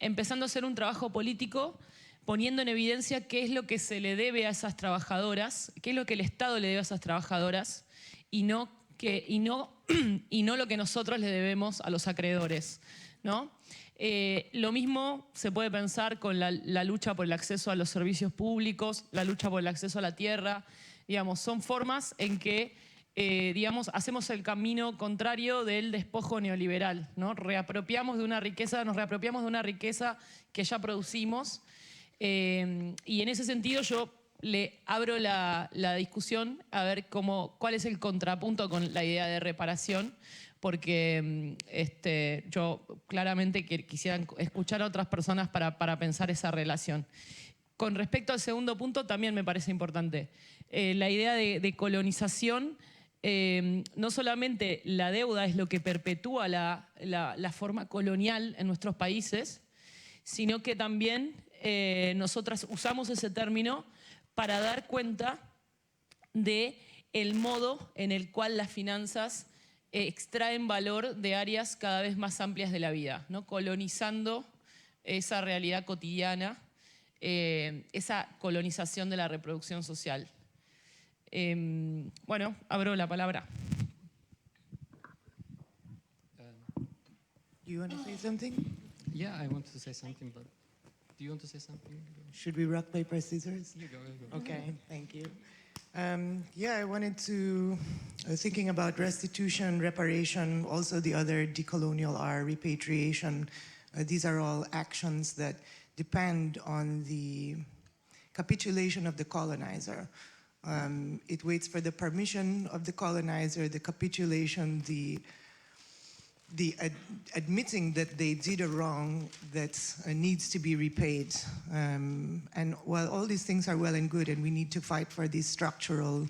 Speaker 13: empezando a hacer un trabajo político poniendo en evidencia qué es lo que se le debe a esas trabajadoras, qué es lo que el Estado le debe a esas trabajadoras y no lo que nosotros le debemos a los acreedores, ¿no? Lo mismo se puede pensar con la lucha por el acceso a los servicios públicos, la lucha por el acceso a la tierra. Son formas en que hacemos el camino contrario del despojo neoliberal, ¿no? Nos reapropiamos de una riqueza que ya producimos. Y en ese sentido yo le abro la discusión a ver cuál es el contrapunto con la idea de reparación, porque yo claramente quisiera escuchar a otras personas para pensar esa relación. Con respecto al segundo punto, también me parece importante. La idea de colonización, no solamente la deuda es lo que perpetúa la forma colonial en nuestros países, sino que también nosotras usamos ese término para dar cuenta del modo en el cual las finanzas extraen valor de áreas cada vez más amplias de la vida, ¿no? Colonizando esa realidad cotidiana, esa colonización de la reproducción social. Abro la palabra.
Speaker 17: You want to say something?
Speaker 3: Yeah, I want to say something, but do you want to say something?
Speaker 17: Should we rock, paper, scissors?
Speaker 3: You go.
Speaker 17: Okay, thank you. I wanted to, thinking about restitution, reparation, also the other decolonial are repatriation. These are all actions that depend on the capitulation of the colonizer. It waits for the permission of the colonizer, the capitulation, the admitting that they did a wrong that needs to be repaid. And while all these things are well and good, and we need to fight for these structural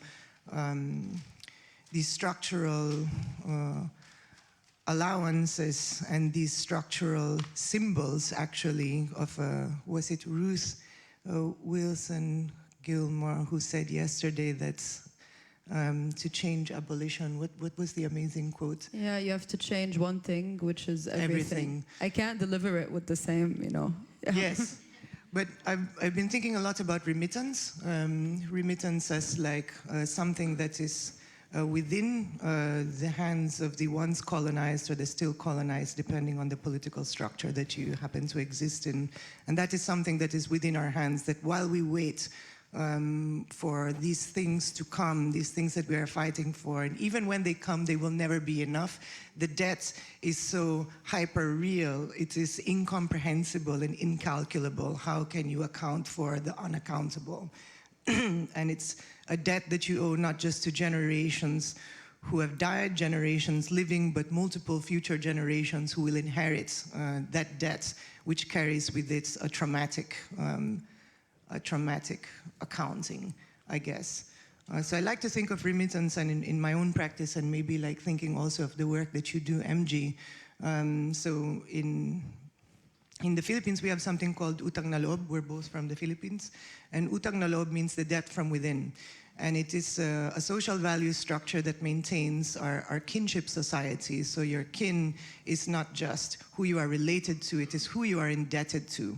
Speaker 17: allowances and these structural symbols, actually, of, was it Ruth Wilson Gilmore who said yesterday that to change abolition, what was the amazing quote?
Speaker 9: Yeah, you have to change one thing, which is everything. I can't deliver it with the same,
Speaker 17: Yes, but I've been thinking a lot about remittance. Remittance as like something that is within the hands of the once colonized or the still colonized, depending on the political structure that you happen to exist in. And that is something that is within our hands, that while we wait for these things to come, these things that we are fighting for, and even when they come, they will never be enough. The debt is so hyper-real, it is incomprehensible and incalculable. How can you account for the unaccountable? And it's a debt that you owe not just to generations who have died, generations living, but multiple future generations who will inherit that debt, which carries with it a traumatic accounting, I guess. So I like to think of remittance and in my own practice, and maybe like thinking also of the work that you do, MG. So in the Philippines, we have something called utang na loob. We're both from the Philippines. And utang na loob means the debt from within. And it is a social value structure that maintains our kinship society. So your kin is not just who you are related to, it is who you are indebted to.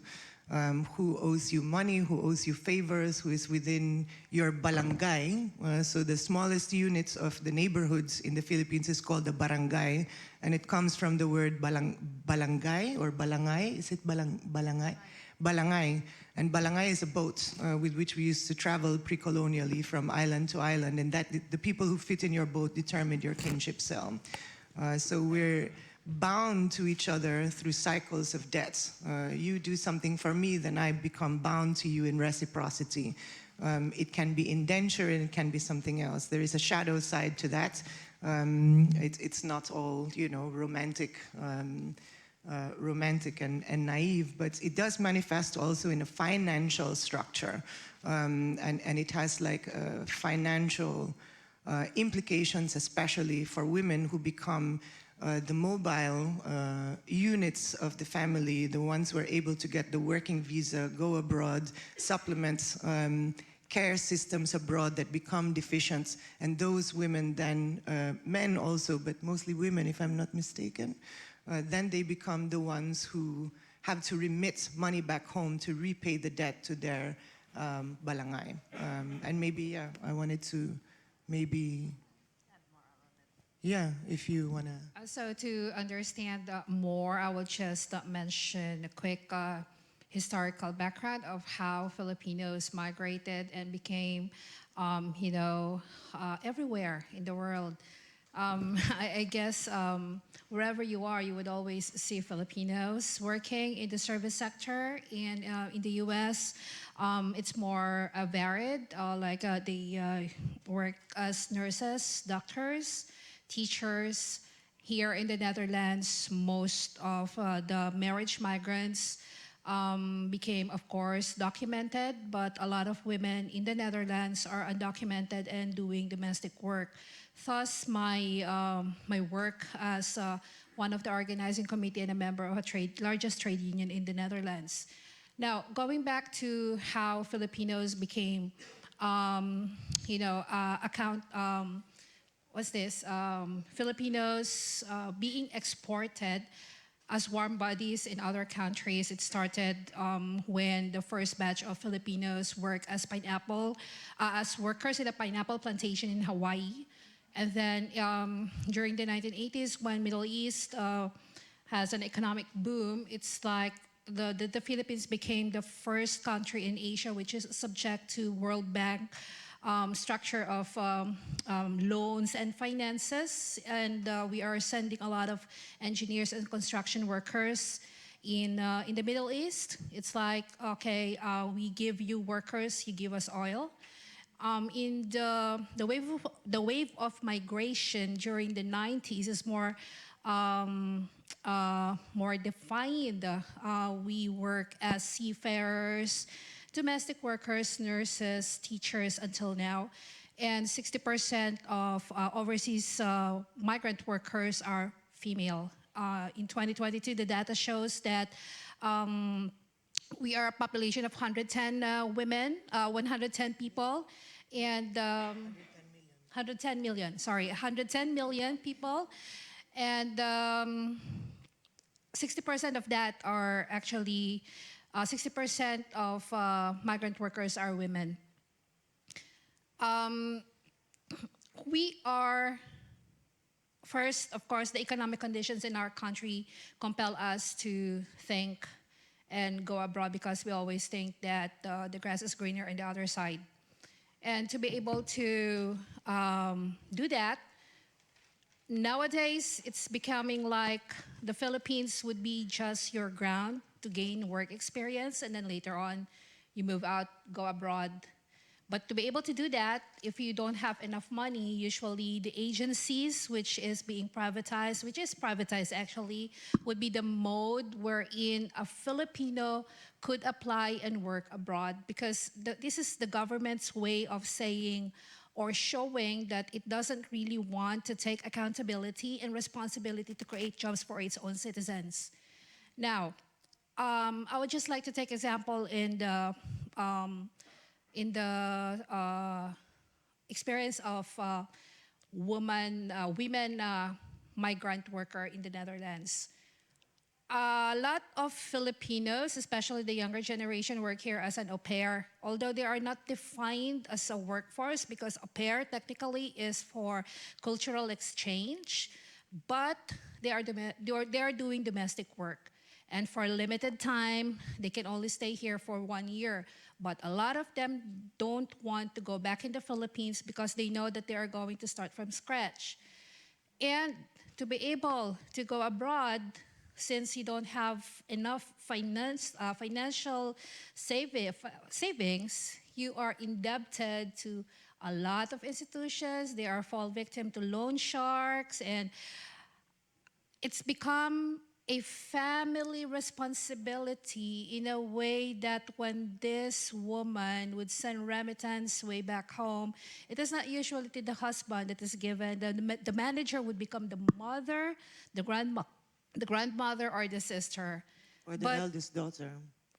Speaker 17: who owes you money, who owes you favors, who is within your barangay. So the smallest units of the neighborhoods in the Philippines is called the barangay, and it comes from the word balangay or balangay. Is it balangay? Balangay. And balangay is a boat with which we used to travel pre-colonially from island to island, and that the people who fit in your boat determined your kinship cell. So we're bound to each other through cycles of debt. You do something for me, then I become bound to you in reciprocity. It can be indenture and it can be something else. There is a shadow side to that. It's not all, you know, romantic and naive, but it does manifest also in a financial structure. And it has like financial implications, especially for women who become the mobile units of the family, the ones who are able to get the working visa, go abroad, supplement care systems abroad that become deficient, and those women then, men also, but mostly women if I'm not mistaken, then they become the ones who have to remit money back home to repay the debt to their balangay. And maybe, yeah, I wanted to maybe... Yeah, if you want to.
Speaker 18: So to understand more, I will just mention a quick historical background of how Filipinos migrated and became, you know, everywhere in the world. I guess wherever you are, you would always see Filipinos working in the service sector. And in the US, it's more varied. They work as nurses, doctors, teachers. Here in the Netherlands, most of the marriage migrants became, of course, documented, but a lot of women in the Netherlands are undocumented and doing domestic work. Thus, my work as one of the organizing committee and a member of a largest trade union in the Netherlands. Now, going back to how Filipinos became, you know, Filipinos being exported as warm bodies in other countries. It started when the first batch of Filipinos worked as as workers in a pineapple plantation in Hawaii. And then during the 1980s, when Middle East has an economic boom, it's like the Philippines became the first country in Asia which is subject to World Bank structure of loans and finances, and we are sending a lot of engineers and construction workers in the Middle East. It's like, okay, we give you workers, you give us oil. In the wave of migration during the 90s is more defined. We work as seafarers, domestic workers, nurses, teachers until now. And 60% of overseas migrant workers are female. In 2022, the data shows that we are a population of 110 women, 110 people, and 110 million people. And 60% of that are actually 60% of migrant workers are women. We are, first, of course, the economic conditions in our country compel us to think and go abroad because we always think that the grass is greener on the other side. And to be able to do that, nowadays it's becoming like the Philippines would be just your ground to gain work experience, and then later on you move out, go abroad. But to be able to do that, if you don't have enough money, usually the agencies, which is privatized actually, would be the mode wherein a Filipino could apply and work abroad, because this is the government's way of saying or showing that it doesn't really want to take accountability and responsibility to create jobs for its own citizens. Now, I would just like to take example in the experience of women migrant worker in the Netherlands. a lot of Filipinos, especially the younger generation, work here as an au pair, although they are not defined as a workforce because au pair technically is for cultural exchange, but they are doing domestic work. And for a limited time, they can only stay here for 1 year. But a lot of them don't want to go back in the Philippines because they know that they are going to start from scratch. And to be able to go abroad, since you don't have enough financial savings, you are indebted to a lot of institutions. They are fall victim to loan sharks, and it's become a family responsibility in a way that when this woman would send remittance way back home, it is not usually to the husband that is given. The manager would become the mother, the grandmother, or the sister.
Speaker 19: Or the eldest daughter.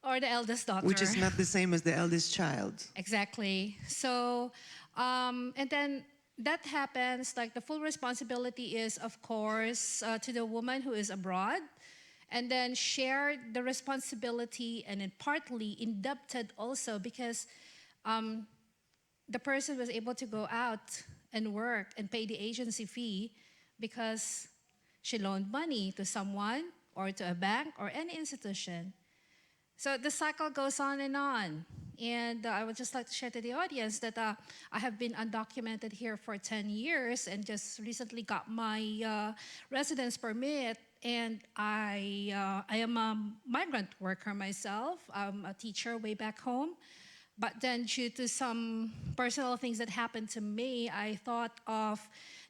Speaker 18: Or the eldest daughter.
Speaker 19: Which is not the same as the eldest child.
Speaker 18: Exactly. So, and then that happens, like the full responsibility is, of course, to the woman who is abroad, and then share the responsibility and then partly indebted also because the person was able to go out and work and pay the agency fee because she loaned money to someone or to a bank or any institution. So the cycle goes on and on. And I would just like to share to the audience that I have been undocumented here for 10 years and just recently got my residence permit. And I am a migrant worker myself. I'm a teacher way back home. But then due to some personal things that happened to me, I thought of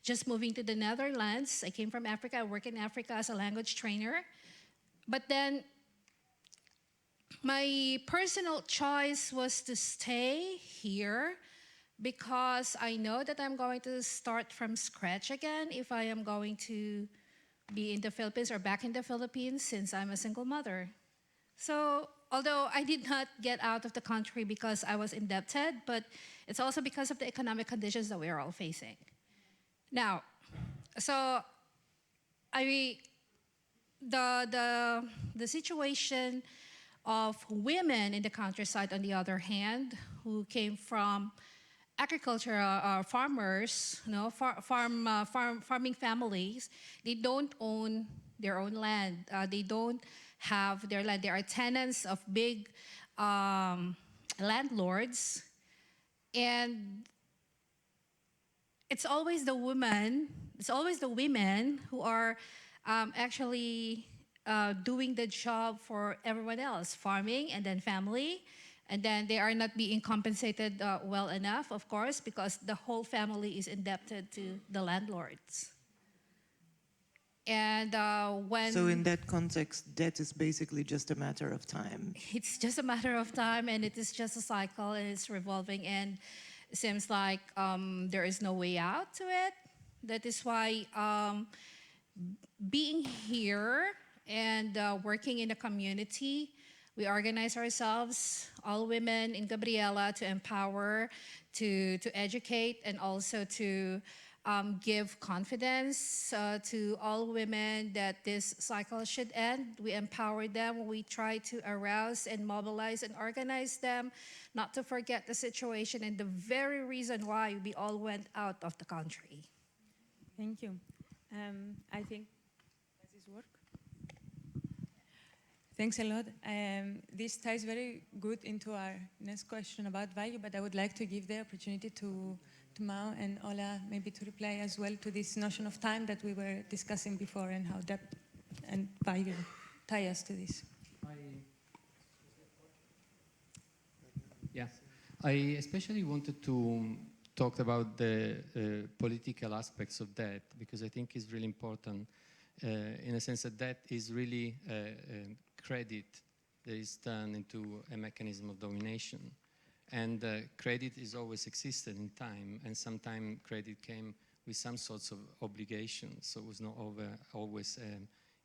Speaker 18: just moving to the Netherlands. I came from Africa. I work in Africa as a language trainer. But then my personal choice was to stay here because I know that I'm going to start from scratch again if I am going to be in the Philippines or back in the Philippines since I'm a single mother. So although I did not get out of the country because I was indebted, but it's also because of the economic conditions that we are all facing. Now, so the situation of women in the countryside, on the other hand, who came from agricultural farmers, farming families, they don't own their own land. They don't have their land. They are tenants of big landlords, and it's always the women. It's always the women who are actually doing the job for everyone else, farming and then family, and then they are not being compensated well enough, of course, because the whole family is indebted to the landlords. And
Speaker 19: So in that context, debt is basically just a matter of time.
Speaker 18: It's just a matter of time, and it is just a cycle, and it's revolving, and it seems like there is no way out to it. That is why being here and working in the community, we organize ourselves, all women in Gabriela, to empower, to educate, and also to give confidence to all women that this cycle should end. We empower them. We try to arouse and mobilize and organize them, not to forget the situation and the very reason why we all went out of the country.
Speaker 16: Thank you. I think, does this work? Thanks a lot. This ties very good into our next question about value, but I would like to give the opportunity to Mao and Ola maybe to reply as well to this notion of time that we were discussing before and how depth and value tie us to this.
Speaker 3: Yeah, I especially wanted to talk about the political aspects of that because I think it's really important in a sense that that is really credit that is turned into a mechanism of domination. And credit is always existed in time, and sometimes credit came with some sorts of obligations, so it was not always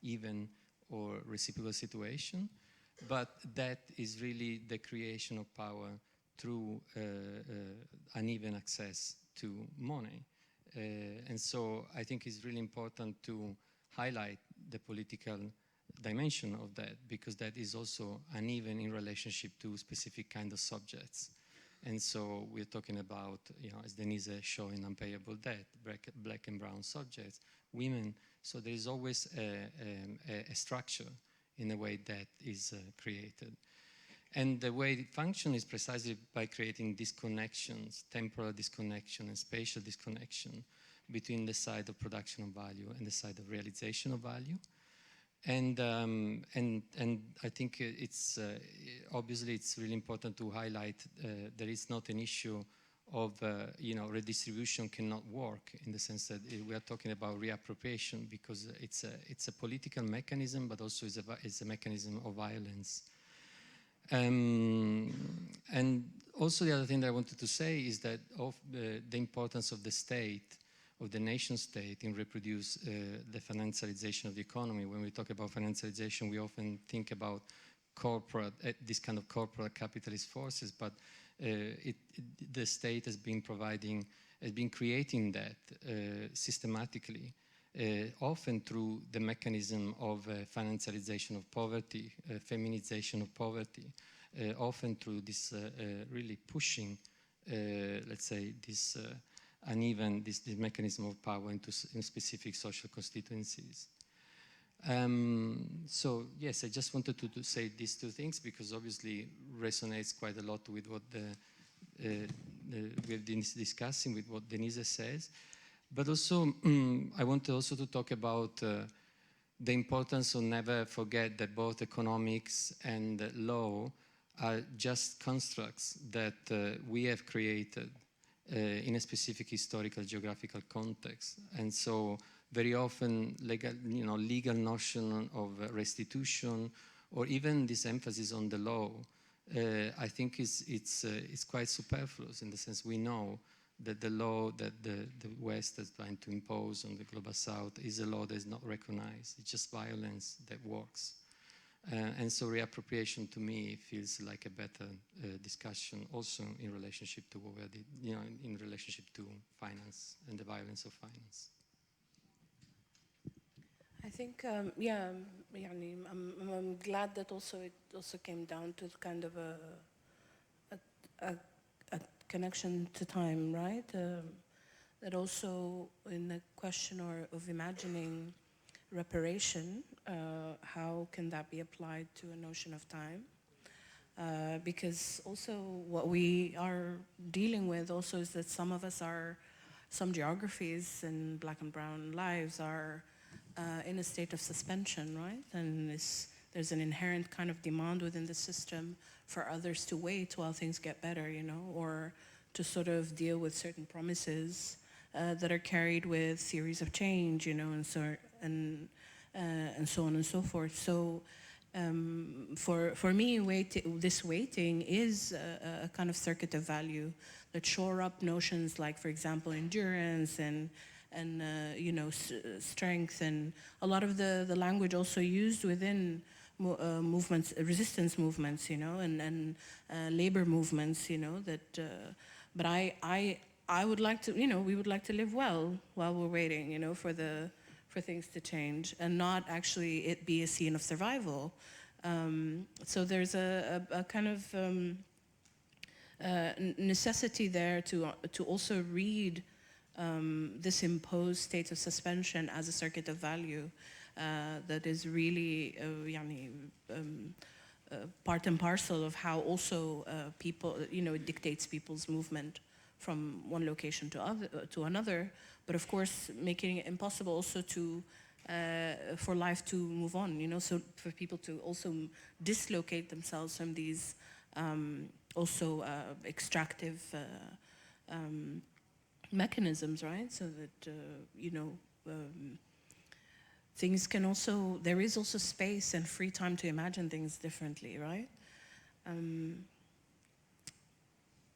Speaker 3: even or reciprocal situation. But that is really the creation of power through uneven access to money. And so I think it's really important to highlight the political dimension of that, because that is also uneven in relationship to specific kind of subjects. And so we're talking about, as Denise showing, unpayable debt, black and brown subjects, women. So there is always a structure in the way that is created. And the way it functions is precisely by creating disconnections, temporal disconnection and spatial disconnection between the side of production of value and the side of realization of value. And I think it's obviously it's really important to highlight there is not an issue of redistribution cannot work, in the sense that we are talking about reappropriation, because it's a political mechanism, but also it's a mechanism of violence. And also the other thing that I wanted to say is that of the importance of the state, of the nation state, in reproduce the financialization of the economy. When we talk about financialization, we often think about corporate, this kind of corporate capitalist forces, but the state has been creating that systematically, often through the mechanism of financialization of poverty, feminization of poverty, often through this really pushing, let's say, this uneven, this mechanism of power into specific social constituencies. So yes, I just wanted to say these two things, because obviously resonates quite a lot with what we've been discussing, with what Denise says. But also, I wanted also to talk about the importance of never forget that both economics and law are just constructs that we have created in a specific historical geographical context. And so very often legal notion of restitution, or even this emphasis on the law, I think it's quite superfluous, in the sense we know that the law that the West is trying to impose on the Global South is a law that is not recognized. It's just violence that works. And so reappropriation to me feels like a better discussion, also in relationship to what we did, in relationship to finance and the violence of finance.
Speaker 10: I think, I'm glad that it also came down to kind of a connection to time, right? That also in the question of imagining reparation, how can that be applied to a notion of time? Because also what we are dealing with also is that some geographies and black and brown lives are in a state of suspension, right? And there's an inherent kind of demand within the system for others to wait while things get better, or to sort of deal with certain promises that are carried with theories of change, and so on and so forth. So for me, this waiting is a kind of circuit of value that shore up notions like, for example, endurance and strength, and a lot of the language also used within movements, resistance movements, and labor movements, that. But I would like to, we would like to live well while we're waiting, for things to change, and not actually it be a scene of survival. So there's a kind of necessity there to also read this imposed state of suspension as a circuit of value that is really part and parcel of how also people, it dictates people's movement from one location to another, but of course making it impossible also for life to move on, so for people to also dislocate themselves from these also extractive mechanisms, right? So that, things can also, there is also space and free time to imagine things differently, right?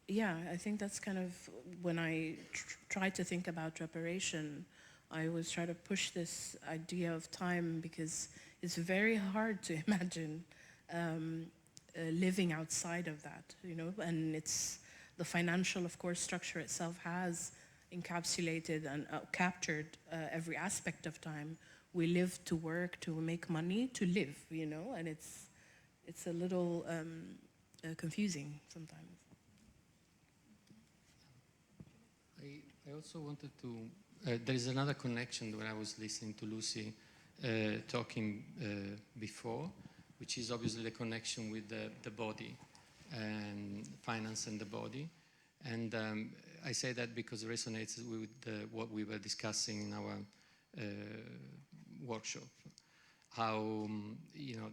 Speaker 10: Yeah, I think that's kind of, when I try to think about reparation, I always try to push this idea of time, because it's very hard to imagine living outside of that, and it's the financial, of course, structure itself has encapsulated and captured every aspect of time, we live to work, to make money, to live, you know, and it's a little confusing sometimes.
Speaker 3: I also wanted to, there is another connection when I was listening to Lucy talking before, which is obviously the connection with the body and finance and the body. And I say that because it resonates with what we were discussing in our workshop. How, you know,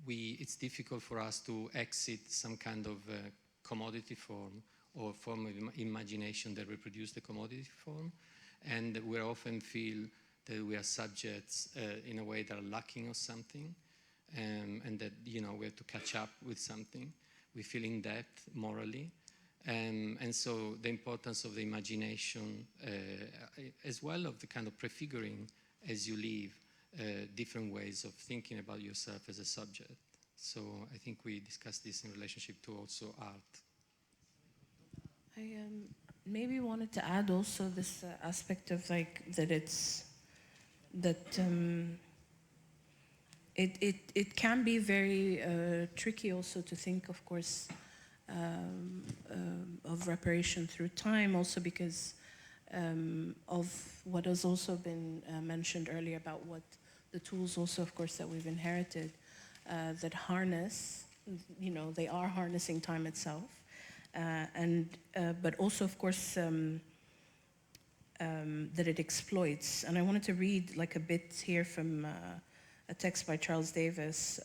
Speaker 3: it's difficult for us to exit some kind of commodity form or form of imagination that reproduce the commodity form. And we often feel that we are subjects in a way that are lacking of something, and that, you know, we have to catch up with something. We feel in debt morally. And so the importance of the imagination, as well of the kind of prefiguring as you live, different ways of thinking about yourself as a subject. So I think we discussed this in relationship to also art.
Speaker 10: I maybe wanted to add also this aspect of like that it can be very tricky also to think, of course, of reparation through time, also because of what has also been mentioned earlier about what the tools also, of course, that we've inherited that harness, you know, they are harnessing time itself. But also, of course, that it exploits. And I wanted to read like a bit here from a text by Charles Davis,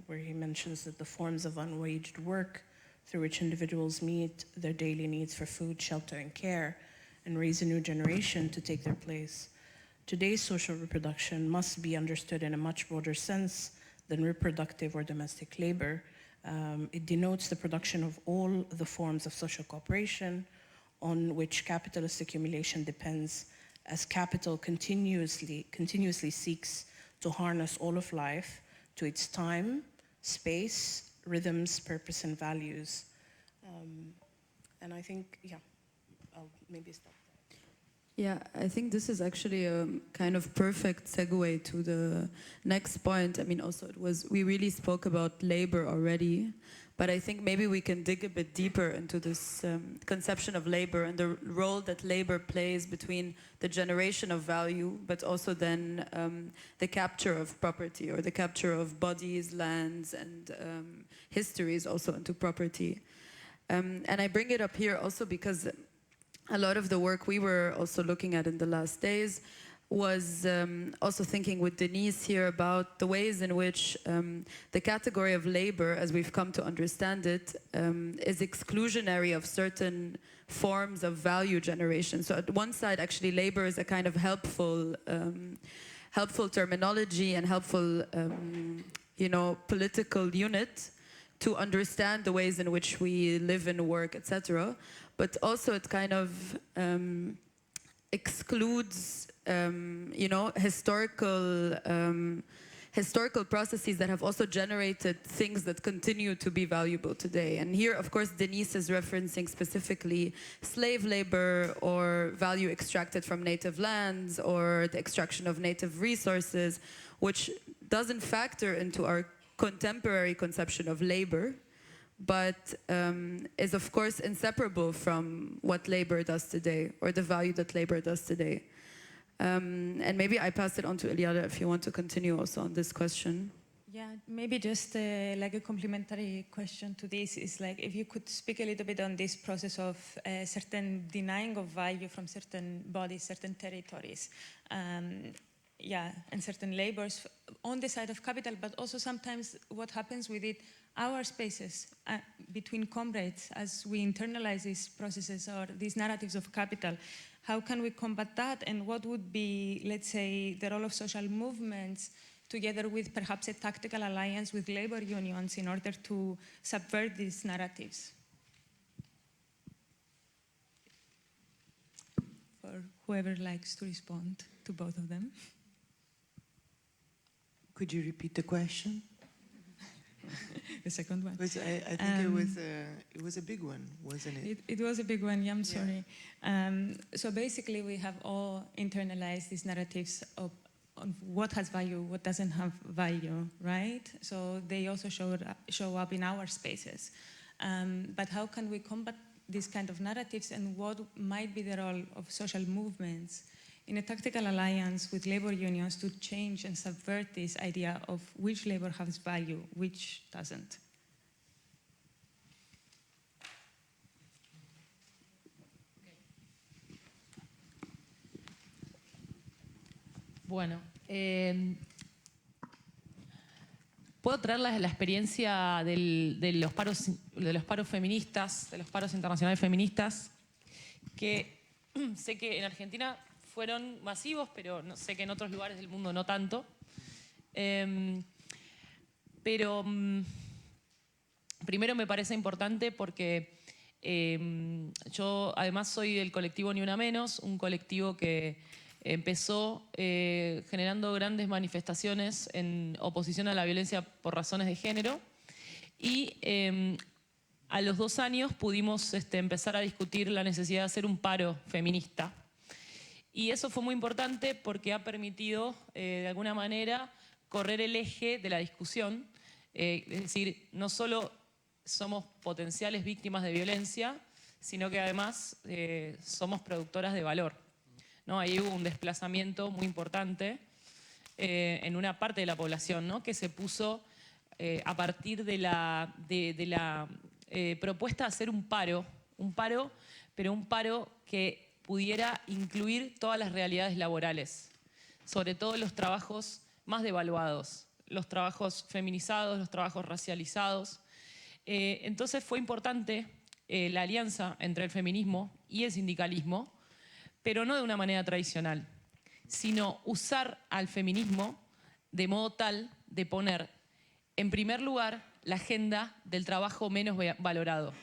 Speaker 10: where he mentions that the forms of unwaged work through which individuals meet their daily needs for food, shelter, and care, and raise a new generation to take their place. Today's social reproduction must be understood in a much broader sense than reproductive or domestic labor. It denotes the production of all the forms of social cooperation on which capitalist accumulation depends, as capital continuously seeks to harness all of life to its time, space, rhythms, purpose, and values. And I think, yeah, I'll maybe stop there.
Speaker 9: Yeah, I think this is actually a kind of perfect segue to the next point. I mean, also we really spoke about labor already, but I think maybe we can dig a bit deeper into this conception of labor and the role that labor plays between the generation of value, but also then the capture of property, or the capture of bodies, lands, and histories also into property. And I bring it up here also because a lot of the work we were also looking at in the last days was also thinking with Denise here about the ways in which the category of labor, as we've come to understand it, is exclusionary of certain forms of value generation. So at one side, actually, labor is a kind of helpful terminology and helpful, you know, political unit to understand the ways in which we live and work, etc. But also it kind of excludes, you know, historical processes that have also generated things that continue to be valuable today. And here, of course, Denise is referencing specifically slave labor or value extracted from native lands or the extraction of native resources, which doesn't factor into our contemporary conception of labor, but is of course inseparable from what labor does today, or the value that labor does today. And maybe I pass it on to Eliada if you want to continue also on this question.
Speaker 16: Yeah, maybe just like a complementary question to this is like if you could speak a little bit on this process of certain denying of value from certain bodies, certain territories. Yeah, and certain labors on the side of capital, but also sometimes what happens with it, our spaces between comrades as we internalize these processes or these narratives of capital. How can we combat that, and what would be, let's say, the role of social movements together with perhaps a tactical alliance with labor unions in order to subvert these narratives? For whoever likes to respond to both of them.
Speaker 19: Could you repeat the question?
Speaker 16: The second one.
Speaker 19: I think it was a big one, wasn't it?
Speaker 16: It was a big one, yeah, I'm sorry. So basically we have all internalized these narratives what has value, what doesn't have value, right? So they also show up in our spaces. But how can we combat these kind of narratives, and what might be the role of social movements in a tactical alliance with labor unions to change and subvert this idea of which labor has value, which doesn't?
Speaker 13: Bueno, puedo traer la experiencia de los paros feministas, de los paros internacionales feministas, que sé que en Argentina fueron masivos, pero no, sé que en otros lugares del mundo no tanto. Pero primero me parece importante porque yo además soy del colectivo Ni Una Menos, un colectivo que empezó generando grandes manifestaciones en oposición a la violencia por razones de género, y a los 2 años pudimos empezar a discutir la necesidad de hacer un paro feminista. Y eso fue muy importante porque ha permitido, de alguna manera, correr el eje de la discusión. Es decir, no solo somos potenciales víctimas de violencia, sino que además somos productoras de valor, ¿no? Ahí hubo un desplazamiento muy importante en una parte de la población, ¿no? Que se puso a partir de la propuesta de hacer un paro, pero un paro que pudiera incluir todas las realidades laborales, sobre todo los trabajos más devaluados, los trabajos feminizados, los trabajos racializados. Entonces fue importante la alianza entre el feminismo y el sindicalismo, pero no de una manera tradicional, sino usar al feminismo de modo tal de poner en primer lugar la agenda del trabajo menos valorado,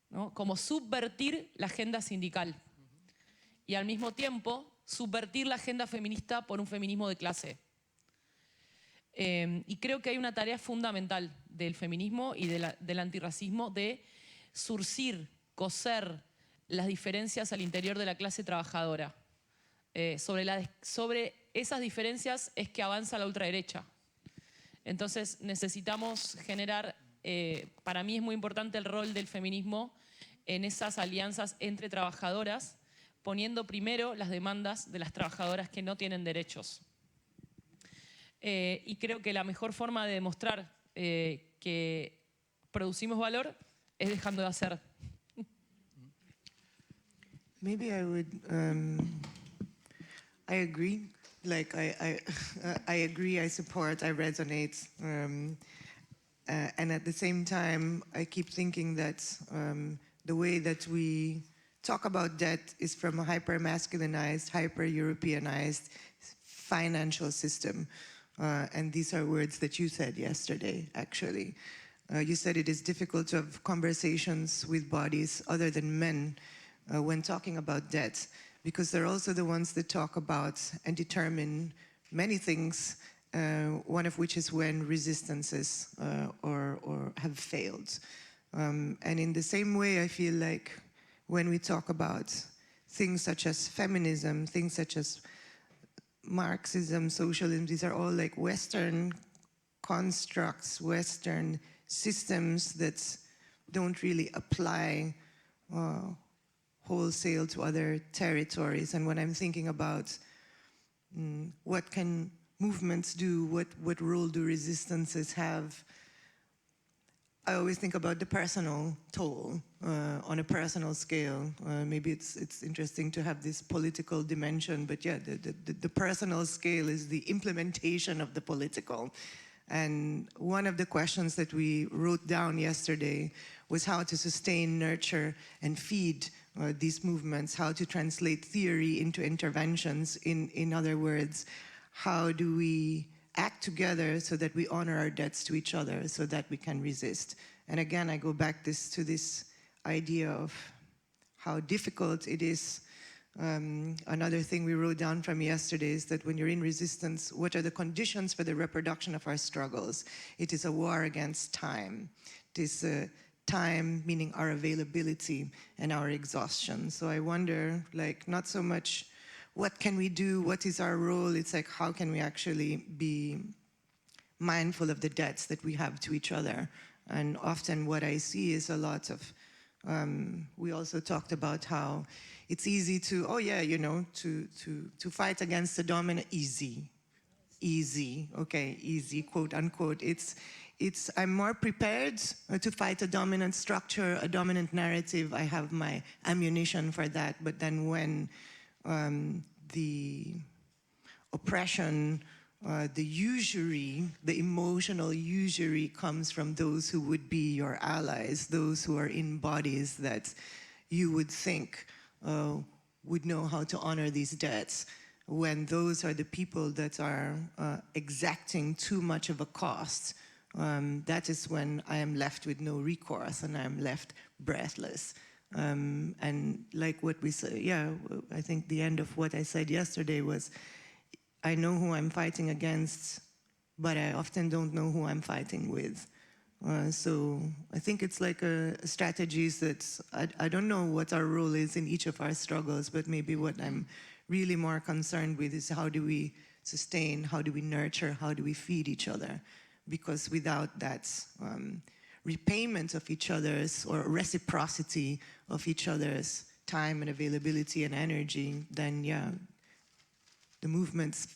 Speaker 13: ¿no? Como subvertir la agenda sindical y al mismo tiempo subvertir la agenda feminista por un feminismo de clase. Y creo que hay una tarea fundamental del feminismo y del antirracismo de surcir, coser las diferencias al interior de la clase trabajadora. Sobre esas diferencias es que avanza la ultraderecha. Entonces necesitamos generar, para mí es muy importante el rol del feminismo en esas alianzas entre trabajadoras, poniendo primero las demandas de las trabajadoras que no tienen derechos. Y creo que la mejor forma de demostrar que producimos valor es dejando de hacer.
Speaker 17: Maybe I would, I agree. Like I agree, I support, I resonate. And at the same time, I keep thinking that the way that we talk about debt is from a hyper-masculinized, hyper-Europeanized financial system. And these are words that you said yesterday, actually. You said it is difficult to have conversations with bodies other than men when talking about debt, because they're also the ones that talk about and determine many things, one of which is when resistances or have failed. And in the same way, I feel like when we talk about things such as feminism, things such as Marxism, socialism, these are all like Western constructs, Western systems that don't really apply wholesale to other territories. And when I'm thinking about what can movements do, what role do resistances have, I always think about the personal toll on a personal scale. Maybe it's interesting to have this political dimension, but yeah, the personal scale is the implementation of the political. And one of the questions that we wrote down yesterday was how to sustain, nurture, and feed these movements, how to translate theory into interventions. In other words, how do we act together so that we honor our debts to each other so that we can resist? And again, I go back to this idea of how difficult it is. Another thing we wrote down from yesterday is that when you're in resistance, what are the conditions for the reproduction of our struggles? It is a war against time. It is time, meaning our availability and our exhaustion. So I wonder, like, not so much what can we do? What is our role? It's like, how can we actually be mindful of the debts that we have to each other? And often what I see is a lot of, we also talked about how it's easy to, oh yeah, you know, to fight against the dominant, easy, okay, easy, quote unquote. I'm more prepared to fight a dominant structure, a dominant narrative. I have my ammunition for that. But then when the oppression, the usury, the emotional usury comes from those who would be your allies, those who are in bodies that you would think would know how to honor these debts, when those are the people that are exacting too much of a cost, that is when I am left with no recourse and I am left breathless. And like what we said, yeah, I think the end of what I said yesterday was, I know who I'm fighting against, but I often don't know who I'm fighting with. So I think it's like strategies that, I don't know what our role is in each of our struggles, but maybe what I'm really more concerned with is how do we sustain, how do we nurture, how do we feed each other? Because without that repayment of each other's, or reciprocity of each other's time and availability and energy, then yeah, the movements,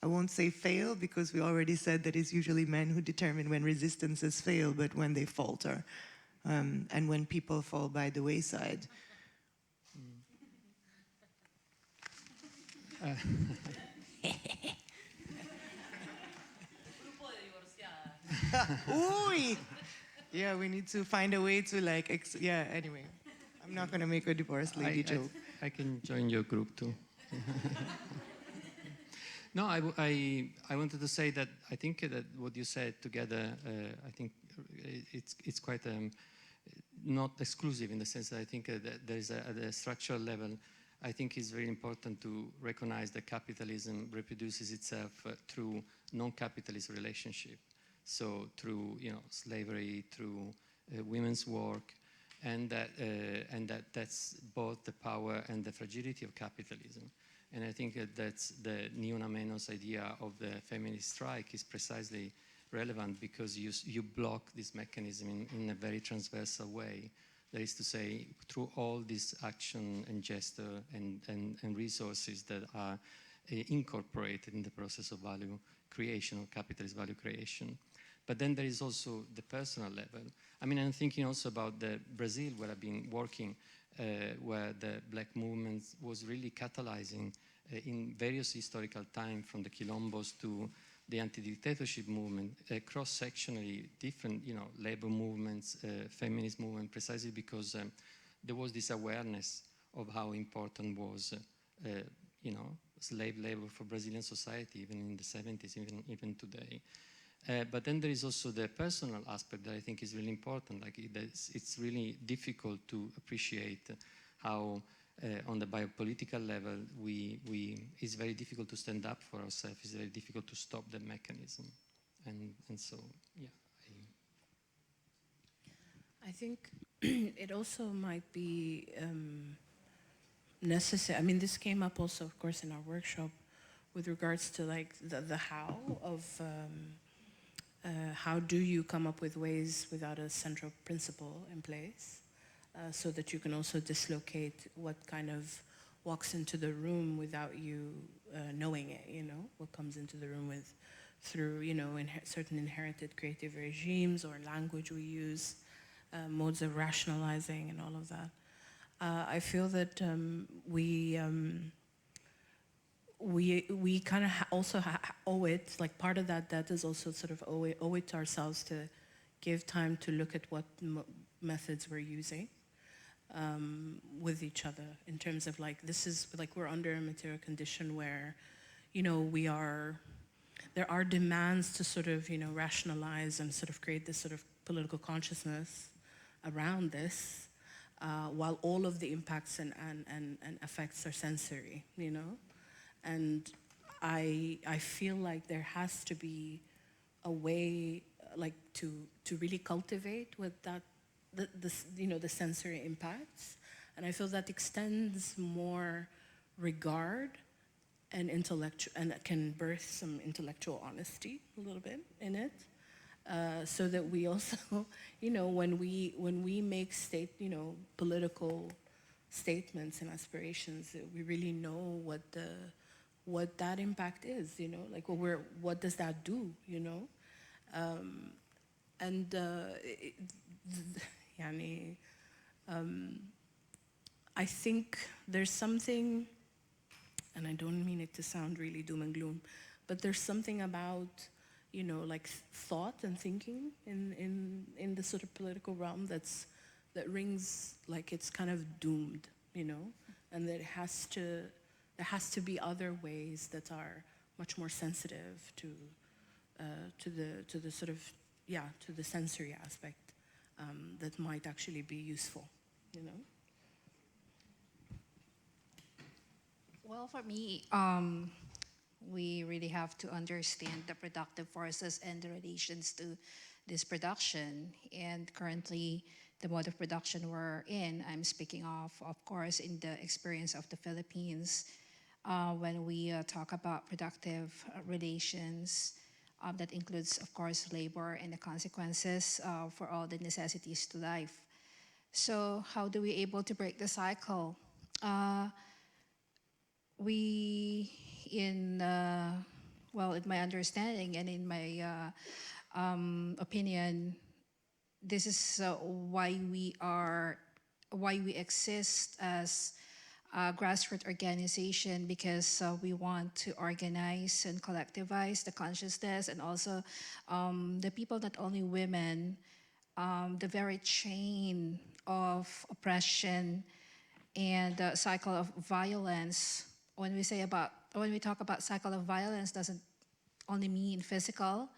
Speaker 17: I won't say fail, because we already said that it's usually men who determine when resistances fail, but when they falter, and when people fall by the wayside. Uy! Yeah, we need to find a way to like, yeah, anyway. I'm not going to make a divorce lady joke.
Speaker 3: I can join your group too. No, I wanted to say that I think that what you said together, I think it's quite not exclusive, in the sense that I think that there is at a structural level, I think it's very important to recognize that capitalism reproduces itself through non-capitalist relationship. So through, you know, slavery, through women's work, and that's both the power and the fragility of capitalism. And I think that's the Niuna Menos idea of the feminist strike is precisely relevant, because you block this mechanism in a very transversal way. That is to say, through all this action and gesture and resources that are incorporated in the process of value creation, or capitalist value creation. But then there is also the personal level. I mean, I'm thinking also about Brazil, where I've been working, where the black movement was really catalyzing in various historical times, from the quilombos to the anti-dictatorship movement, cross-sectionally different, you know, labor movements, feminist movement, precisely because there was this awareness of how important was, you know, slave labor for Brazilian society, even in the 70s, even today. But then there is also the personal aspect that I think is really important. Like it's really difficult to appreciate how, on the biopolitical level, it's very difficult to stand up for ourselves. It's very difficult to stop the mechanism, and so yeah.
Speaker 10: I think it also might be necessary. I mean, this came up also, of course, in our workshop, with regards to like the how of. How do you come up with ways without a central principle in place, so that you can also dislocate what kind of walks into the room without you knowing it, you know, what comes into the room through, you know, certain inherited creative regimes or language we use, modes of rationalizing and all of that. I feel that we kind of also owe it, like part of that debt is also sort of owe it to ourselves to give time to look at what methods we're using with each other, in terms of like, this is like, we're under a material condition where, you know, there are demands to sort of, you know, rationalize and sort of create this sort of political consciousness around this, while all of the impacts and effects are sensory, you know? And I feel like there has to be a way, like, to really cultivate with that, you know, the sensory impacts. And I feel that extends more regard and it can birth some intellectual honesty a little bit in it, so that we also, when we make political statements and aspirations, that we really know what that impact is, like what does that do, I think there's something, and I don't mean it to sound really doom and gloom, but there's something about, like thought and thinking in the sort of political realm that rings like it's kind of doomed, and that there has to be other ways that are much more sensitive to the sort of, to the sensory aspect, that might actually be useful,
Speaker 18: Well, for me, we really have to understand the productive forces and the relations to this production. And currently, the mode of production we're in, I'm speaking of course, in the experience of the Philippines, when we talk about productive relations, that includes, of course, labor and the consequences for all the necessities to life. So how do we able to break the cycle? In my understanding and in my opinion, this is why we exist as a grassroots organization, because we want to organize and collectivize the consciousness, and also the people, not only women, the very chain of oppression and the cycle of violence. When we talk about cycle of violence, doesn't only mean physical,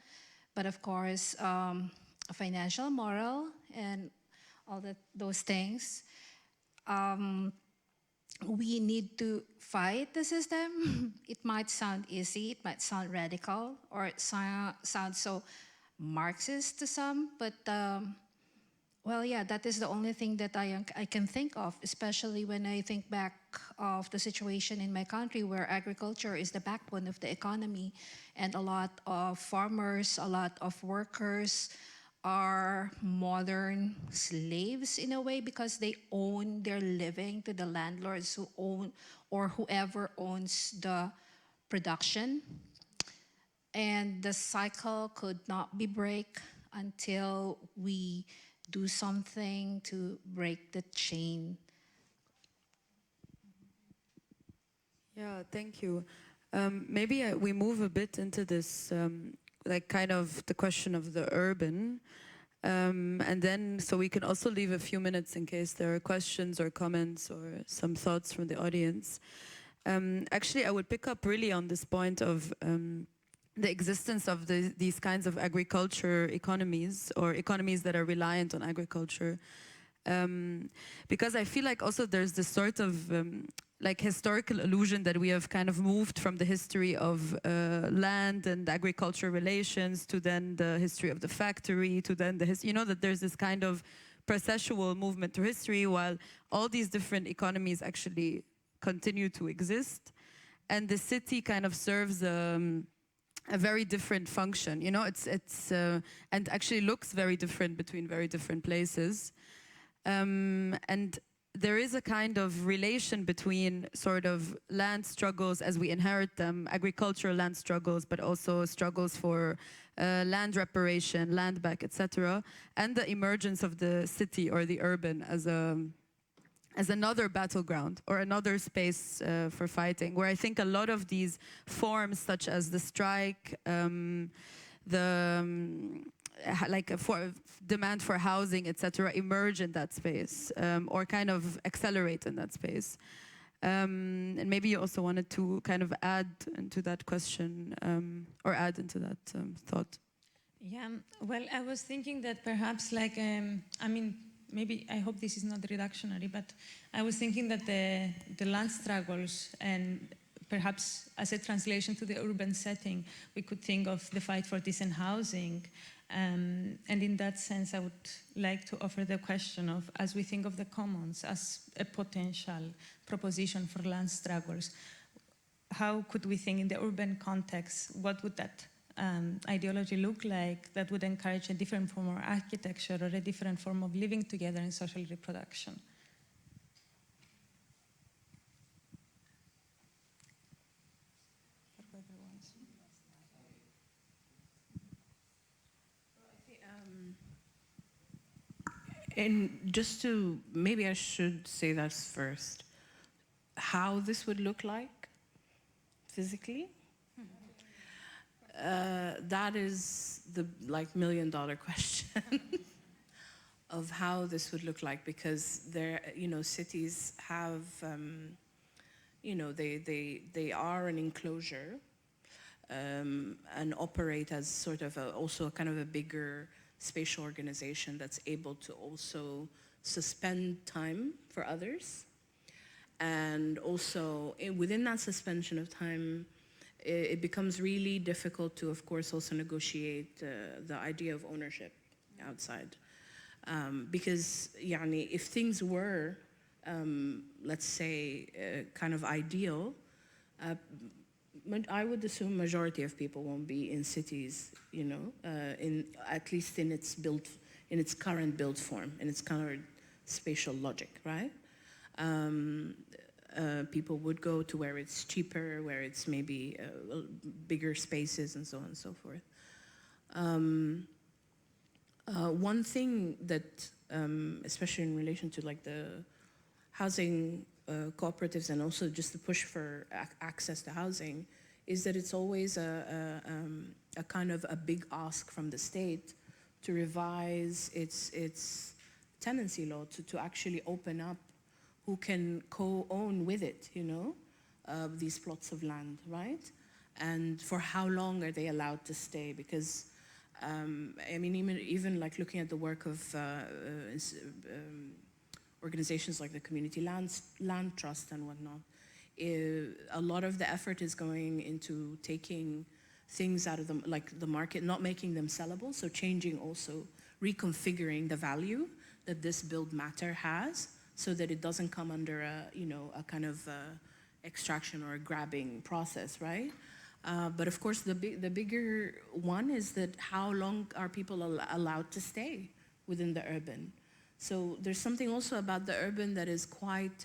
Speaker 18: but of course financial, moral, and all those things. We need to fight the system. It might sound easy, it might sound radical, or it sounds so Marxist to some, but that is the only thing that I can think of, especially when I think back of the situation in my country, where agriculture is the backbone of the economy, and a lot of farmers, a lot of workers are modern slaves in a way, because they own their living to the landlords who own, or whoever owns the production. And the cycle could not be break until we do something to break the chain.
Speaker 9: Yeah, thank you. Maybe we move a bit into this, like kind of the question of the urban, and then so we can also leave a few minutes in case there are questions or comments or some thoughts from the audience. Actually, I would pick up really on this point of the existence of these kinds of agriculture economies, or economies that are reliant on agriculture. Because I feel like also there's this sort of like historical illusion that we have kind of moved from the history of land and agriculture relations to then the history of the factory, to then the history, that there's this kind of processual movement through history, while all these different economies actually continue to exist. And the city kind of serves a very different function, and actually looks very different between very different places. And there is a kind of relation between sort of land struggles as we inherit them, agricultural land struggles, but also struggles for land reparation, land back, etc., and the emergence of the city or the urban as another battleground or another space for fighting, where I think a lot of these forms, such as the strike, for demand for housing, etc., emerge in that space, or kind of accelerate in that space. And maybe you also wanted to kind of add into that question, or add into that thought.
Speaker 16: Yeah, well, I was thinking that perhaps maybe, I hope this is not reductionary, but I was thinking that the land struggles, and perhaps as a translation to the urban setting, we could think of the fight for decent housing, and And in that sense, I would like to offer the question of, as we think of the commons as a potential proposition for land struggles, how could we think in the urban context, what would that ideology look like that would encourage a different form of architecture or a different form of living together in social reproduction?
Speaker 10: And just to, maybe I should say that first, how this would look like physically. That is the $1,000,000 question of how this would look like, because there, cities have, they are an enclosure and operate as sort of also kind of a bigger spatial organization that's able to also suspend time for others. And also within that suspension of time, it becomes really difficult to, of course, also negotiate the idea of ownership outside. Because if things were, let's say, kind of ideal, I would assume majority of people won't be in cities, at least in its current build form, in its current spatial logic, right? People would go to where it's cheaper, where it's maybe bigger spaces, and so on and so forth. One thing that, especially in relation to the housing cooperatives and also just the push for access to housing, is that it's always a kind of a big ask from the state to revise its tenancy law to actually open up who can co-own with it, these plots of land, right? And for how long are they allowed to stay? Because, even looking at the work of organizations like the Community Land Trust and whatnot, a lot of the effort is going into taking things out of the market, not making them sellable, so changing also, reconfiguring the value that this build matter has, so that it doesn't come under a kind of extraction or a grabbing process, right? But of course, the bigger one is that how long are people allowed to stay within the urban? So there's something also about the urban that is quite,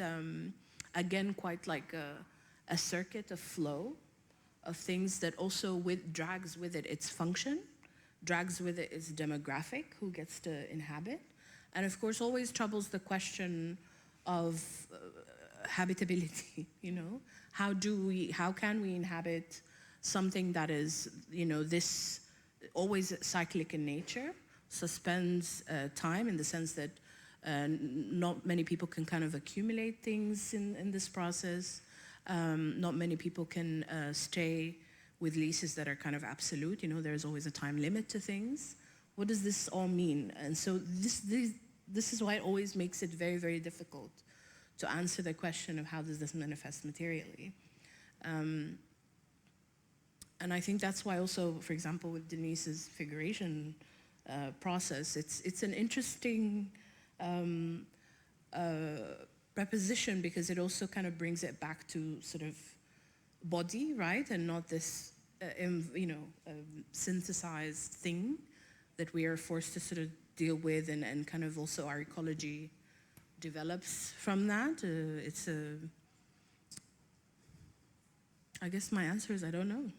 Speaker 10: again, quite like a circuit of flow of things that also drags with it its function, drags with it its demographic, who gets to inhabit, and of course always troubles the question of habitability, How can we inhabit something that is, this always cyclic in nature, suspends time in the sense that not many people can kind of accumulate things in this process. Not many people can stay with leases that are kind of absolute. There's always a time limit to things. What does this all mean? And so this is why it always makes it very, very difficult to answer the question of how does this manifest materially. And I think that's why also, for example, with Denise's figuration process, it's an interesting preposition, because it also kind of brings it back to sort of body, right? And not this, synthesized thing that we are forced to sort of deal with, and kind of also our ecology develops from that. I guess my answer is I don't know.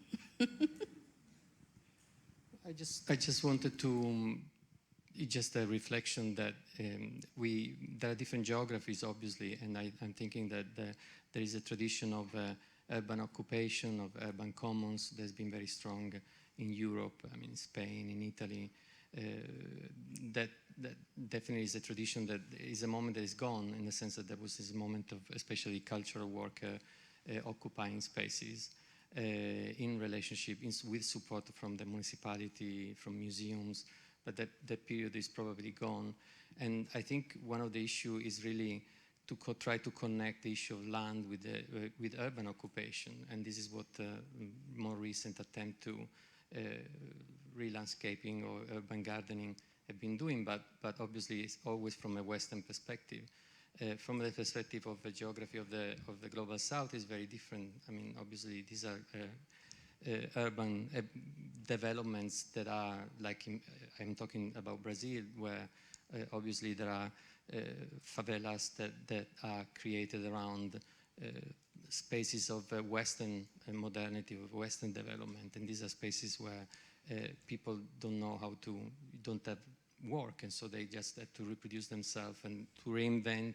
Speaker 3: I just wanted to, just a reflection that there are different geographies, obviously, and I'm thinking that there is a tradition of urban occupation, of urban commons that's been very strong in Europe, Spain, in Italy. That definitely is a tradition that is a moment that is gone, in the sense that there was this moment of especially cultural worker occupying spaces in relationship, with support from the municipality, from museums, but that period is probably gone. And I think one of the issues is really to try to connect the issue of land with urban occupation, and this is what more recent attempt to re-landscaping or urban gardening been doing, but obviously it's always from a Western perspective. From the perspective of the geography of the global South is very different. I mean, obviously these are urban developments that are like, I'm talking about Brazil, where obviously there are favelas that are created around spaces of Western modernity, of Western development, and these are spaces where people don't know how to, don't have work, and so they just have to reproduce themselves and to reinvent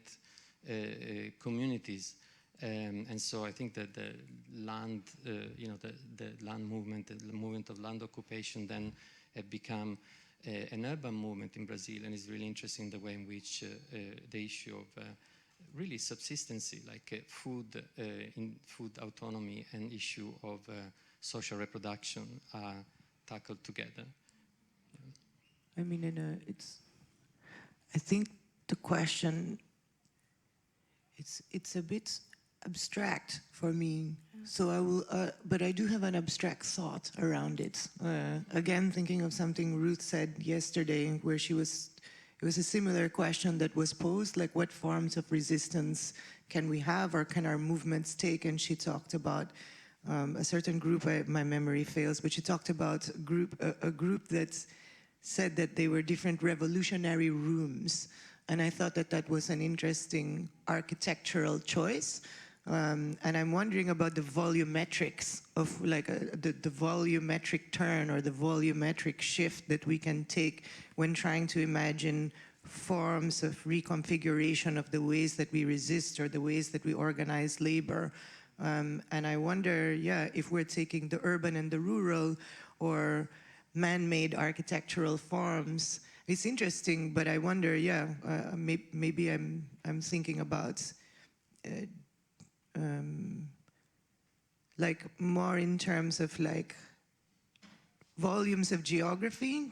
Speaker 3: communities. And so I think that the land, the land movement, the movement of land occupation then have become an urban movement in Brazil, and it's really interesting the way in which the issue of really subsistency, like food autonomy and issue of social reproduction are tackled together.
Speaker 19: I mean, I think the question, it's a bit abstract for me. So I will, but I do have an abstract thought around it. Again, thinking of something Ruth said yesterday, where it was a similar question that was posed, like what forms of resistance can we have or can our movements take? And she talked about a certain group, my memory fails, but she talked about a group that said that they were different revolutionary rooms. And I thought that that was an interesting architectural choice. And I'm wondering about the volumetrics of like the volumetric turn or the volumetric shift that we can take when trying to imagine forms of reconfiguration of the ways that we resist or the ways that we organize labor. And I wonder, yeah, if we're taking the urban and the rural or man-made architectural forms. It's interesting, but I wonder, yeah, maybe I'm thinking about like more in terms of like volumes of geography,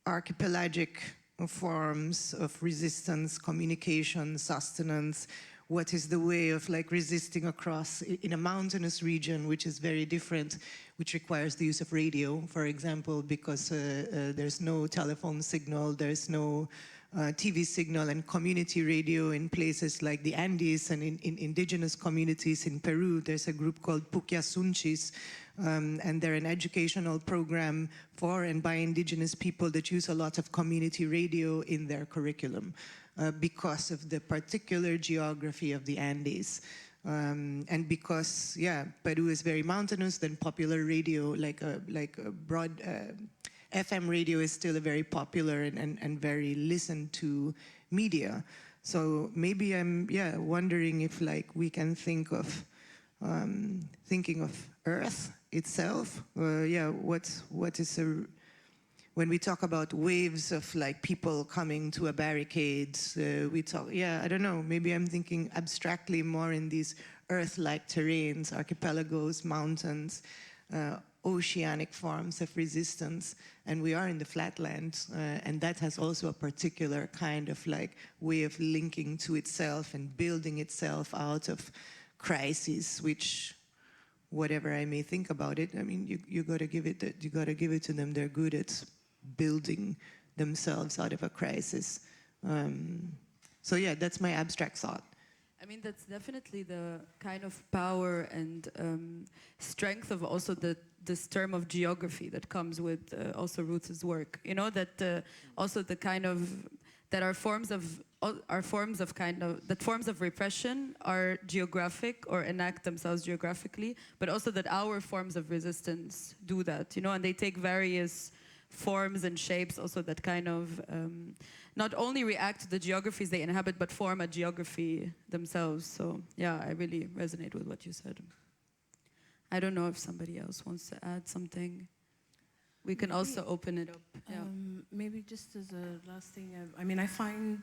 Speaker 19: archipelagic forms of resistance, communication, sustenance. What is the way of like resisting across in a mountainous region, which is very different, which requires the use of radio, for example, because there's no telephone signal, there's no TV signal, and community radio in places like the Andes and in indigenous communities in Peru. There's a group called Puquiasunchis, and they're an educational program for and by indigenous people that use a lot of community radio in their curriculum. Because of the particular geography of the Andes. And because, yeah, Peru is very mountainous, then popular radio, like a broad FM radio is still a very popular and very listened to media. So maybe I'm, yeah, wondering if like we can think of, thinking of Earth itself, yeah, what is a, when we talk about waves of like people coming to a barricade, we talk, yeah, I don't know, maybe I'm thinking abstractly more in these Earth-like terrains, archipelagos, mountains, oceanic forms of resistance, and we are in the flatland, and that has also a particular kind of like way of linking to itself and building itself out of crises, which, whatever I may think about it, I mean, you gotta give it to them. They're good at building themselves out of a crisis. So yeah, that's my abstract thought.
Speaker 9: I mean, that's definitely the kind of power and strength of also this term of geography that comes with also Ruth's work. You know, that also the kind of, that our forms of repression are geographic or enact themselves geographically, but also that our forms of resistance do that, you know, and they take various forms and shapes also that kind of not only react to the geographies they inhabit, but form a geography themselves. So yeah, I really resonate with what you said. I don't know if somebody else wants to add something. We can also open it up. Yeah.
Speaker 10: Maybe just as a last thing, I mean, I find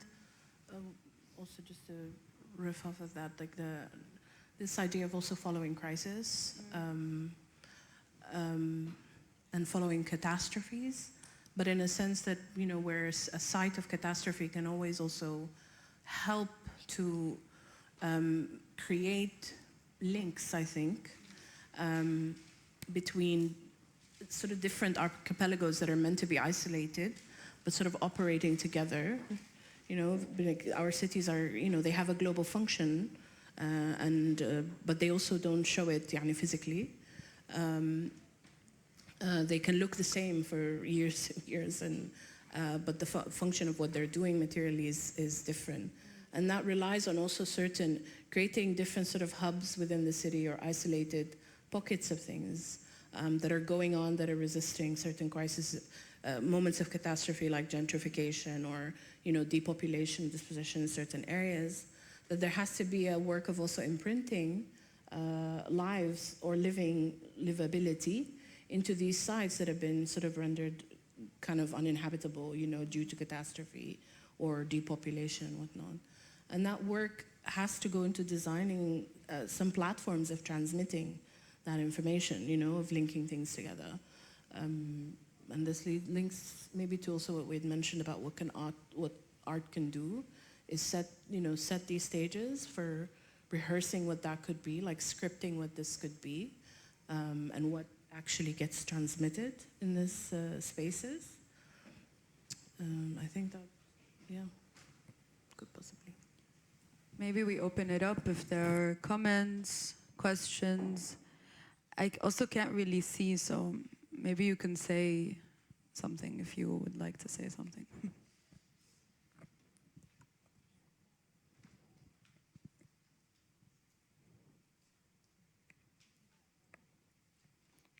Speaker 10: also just to riff off of that, like this idea of also following crisis, and following catastrophes, but in a sense that, you know, where a site of catastrophe can always also help to create links, I think, between sort of different archipelagos that are meant to be isolated, but sort of operating together. You know, like our cities are, you know, they have a global function, but they also don't show it يعني, physically. They can look the same for years and years, but the function of what they're doing materially is different. And that relies on also creating different sort of hubs within the city or isolated pockets of things that are going on, that are resisting certain crises, moments of catastrophe like gentrification or, you know, depopulation, dispossession in certain areas, that there has to be a work of also imprinting lives or livability into these sites that have been sort of rendered kind of uninhabitable, you know, due to catastrophe or depopulation and whatnot. And that work has to go into designing some platforms of transmitting that information, you know, of linking things together. And this links maybe to also what we had mentioned about what art can do, is set these stages for rehearsing what that could be, like scripting what this could be, and what actually gets transmitted in these spaces. I think that, yeah, could possibly.
Speaker 9: Maybe we open it up if there are comments, questions. I also can't really see, so maybe you can say something if you would like to say something.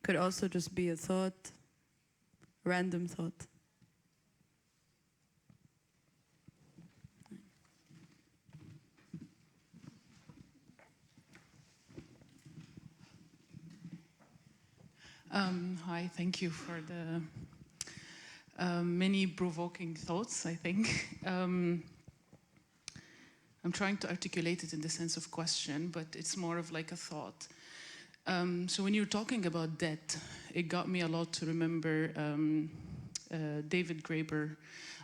Speaker 9: Could also just be a thought, random thought.
Speaker 5: Hi, thank you for the many provoking thoughts, I think. I'm trying to articulate it in the sense of question, but it's more of like a thought. So when you're talking about debt, it got me a lot to remember David Graeber's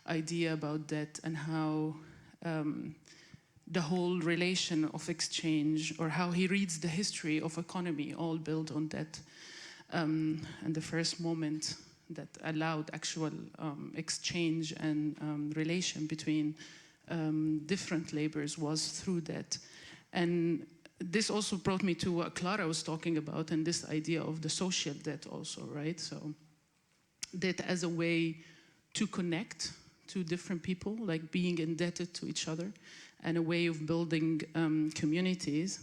Speaker 5: idea about debt and how the whole relation of exchange, or how he reads the history of economy all built on debt. And the first moment that allowed actual exchange and relation between different labors was through debt. And this also brought me to what Clara was talking about, and this idea of the social debt also, right? So debt as a way to connect to different people, like being indebted to each other, and a way of building communities.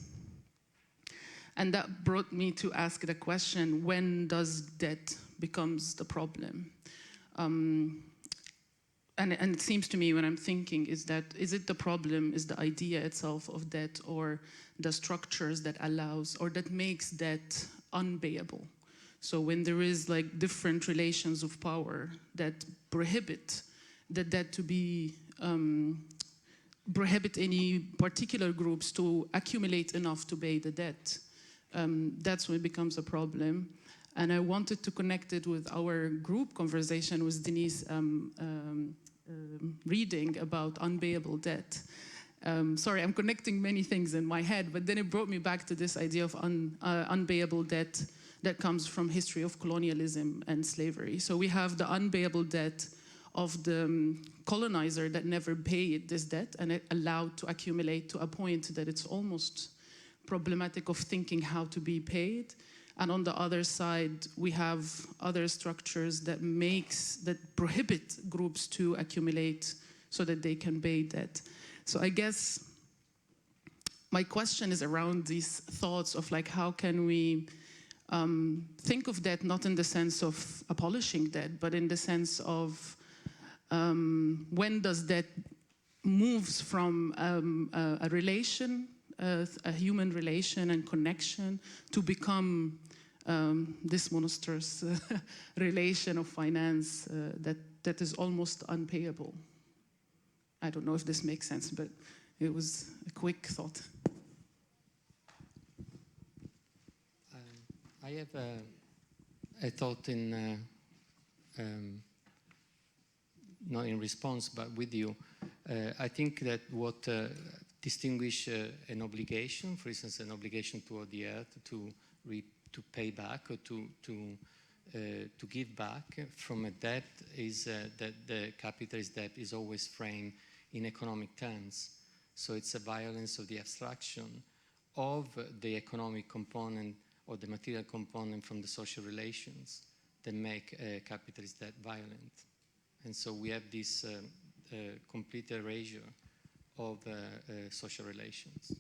Speaker 5: And that brought me to ask the question, when does debt becomes the problem? And it seems to me when I'm thinking is it the problem, is the idea itself of debt, or the structures that allows or that makes debt unpayable? So when there is like different relations of power that prohibit the debt to be, prohibit any particular groups to accumulate enough to pay the debt, that's when it becomes a problem. And I wanted to connect it with our group conversation with Denise reading about unpayable debt. Sorry, I'm connecting many things in my head, but then it brought me back to this idea of unpayable debt that comes from history of colonialism and slavery. So we have the unpayable debt of the colonizer that never paid this debt, and it allowed to accumulate to a point that it's almost problematic of thinking how to be paid. And on the other side, we have other structures that prohibit groups to accumulate so that they can pay debt. So I guess my question is around these thoughts of like, how can we think of debt not in the sense of abolishing debt, but in the sense of when does debt moves from a relation, a human relation and connection, to become this monstrous relation of finance that is almost unpayable. I don't know if this makes sense, but it was a quick thought.
Speaker 3: I have a thought in, not in response, but with you. I think that what distinguish an obligation, for instance, an obligation toward the earth to pay back or to to give back from a debt is that the capitalist debt is always framed in economic terms. So it's a violence of the abstraction of the economic component or the material component from the social relations that make capitalist debt violent. And so we have this complete erasure of social relations.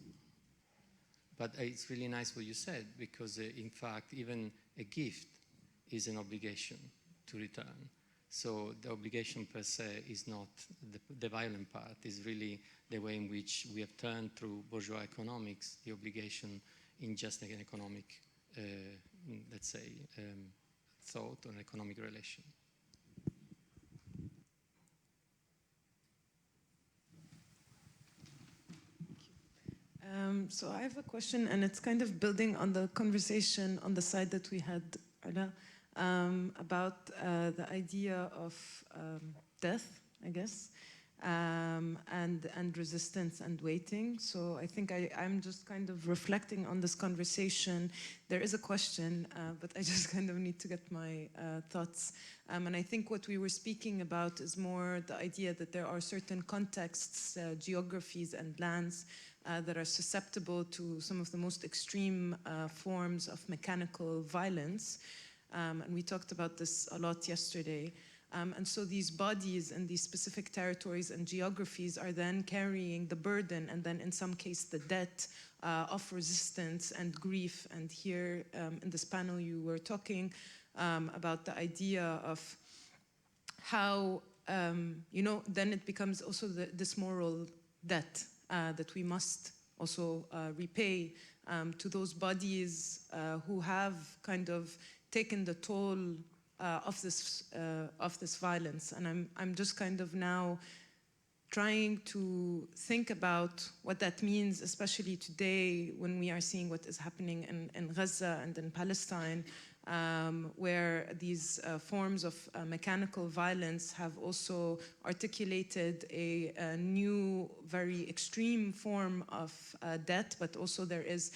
Speaker 3: But it's really nice what you said, because in fact, even a gift is an obligation to return. So the obligation per se is not the violent part, is really the way in which we have turned through bourgeois economics, the obligation in just an economic, let's say, thought or an economic relation.
Speaker 20: So I have a question, and it's kind of building on the conversation on the side that we had earlier, about the idea of death, I guess, and resistance and waiting. So I think I'm just kind of reflecting on this conversation. There is a question, but I just kind of need to get my thoughts. And I think what we were speaking about is more the idea that there are certain contexts, geographies and lands that are susceptible to some of the most extreme forms of mechanical violence. And we talked about this a lot yesterday. And so these bodies and these specific territories and geographies are then carrying the burden, and then in some case the debt of resistance and grief. And here in this panel you were talking about the idea of how, you know, then it becomes also this moral debt that we must also repay to those bodies who have kind of taken the toll of this violence. And I'm just kind of now trying to think about what that means, especially today when we are seeing what is happening in Gaza and in Palestine, where these forms of mechanical violence have also articulated a new, very extreme form of debt, but also there is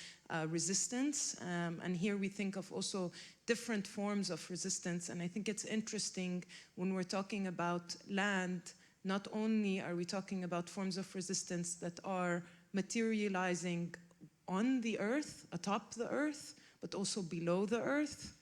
Speaker 20: resistance. And here we think of also different forms of resistance. And I think it's interesting when we're talking about land, not only are we talking about forms of resistance that are materializing on the earth, atop the earth, but also below the earth.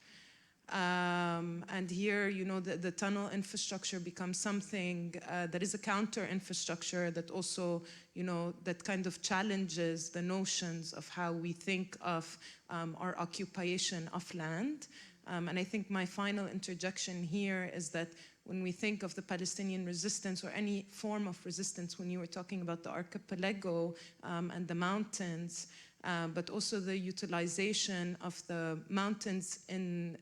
Speaker 20: And here, you know, the tunnel infrastructure becomes something that is a counter infrastructure that also, you know, that kind of challenges the notions of how we think of our occupation of land. And I think my final interjection here is that when we think of the Palestinian resistance or any form of resistance, when you were talking about the archipelago and the mountains, but also the utilization of the mountains in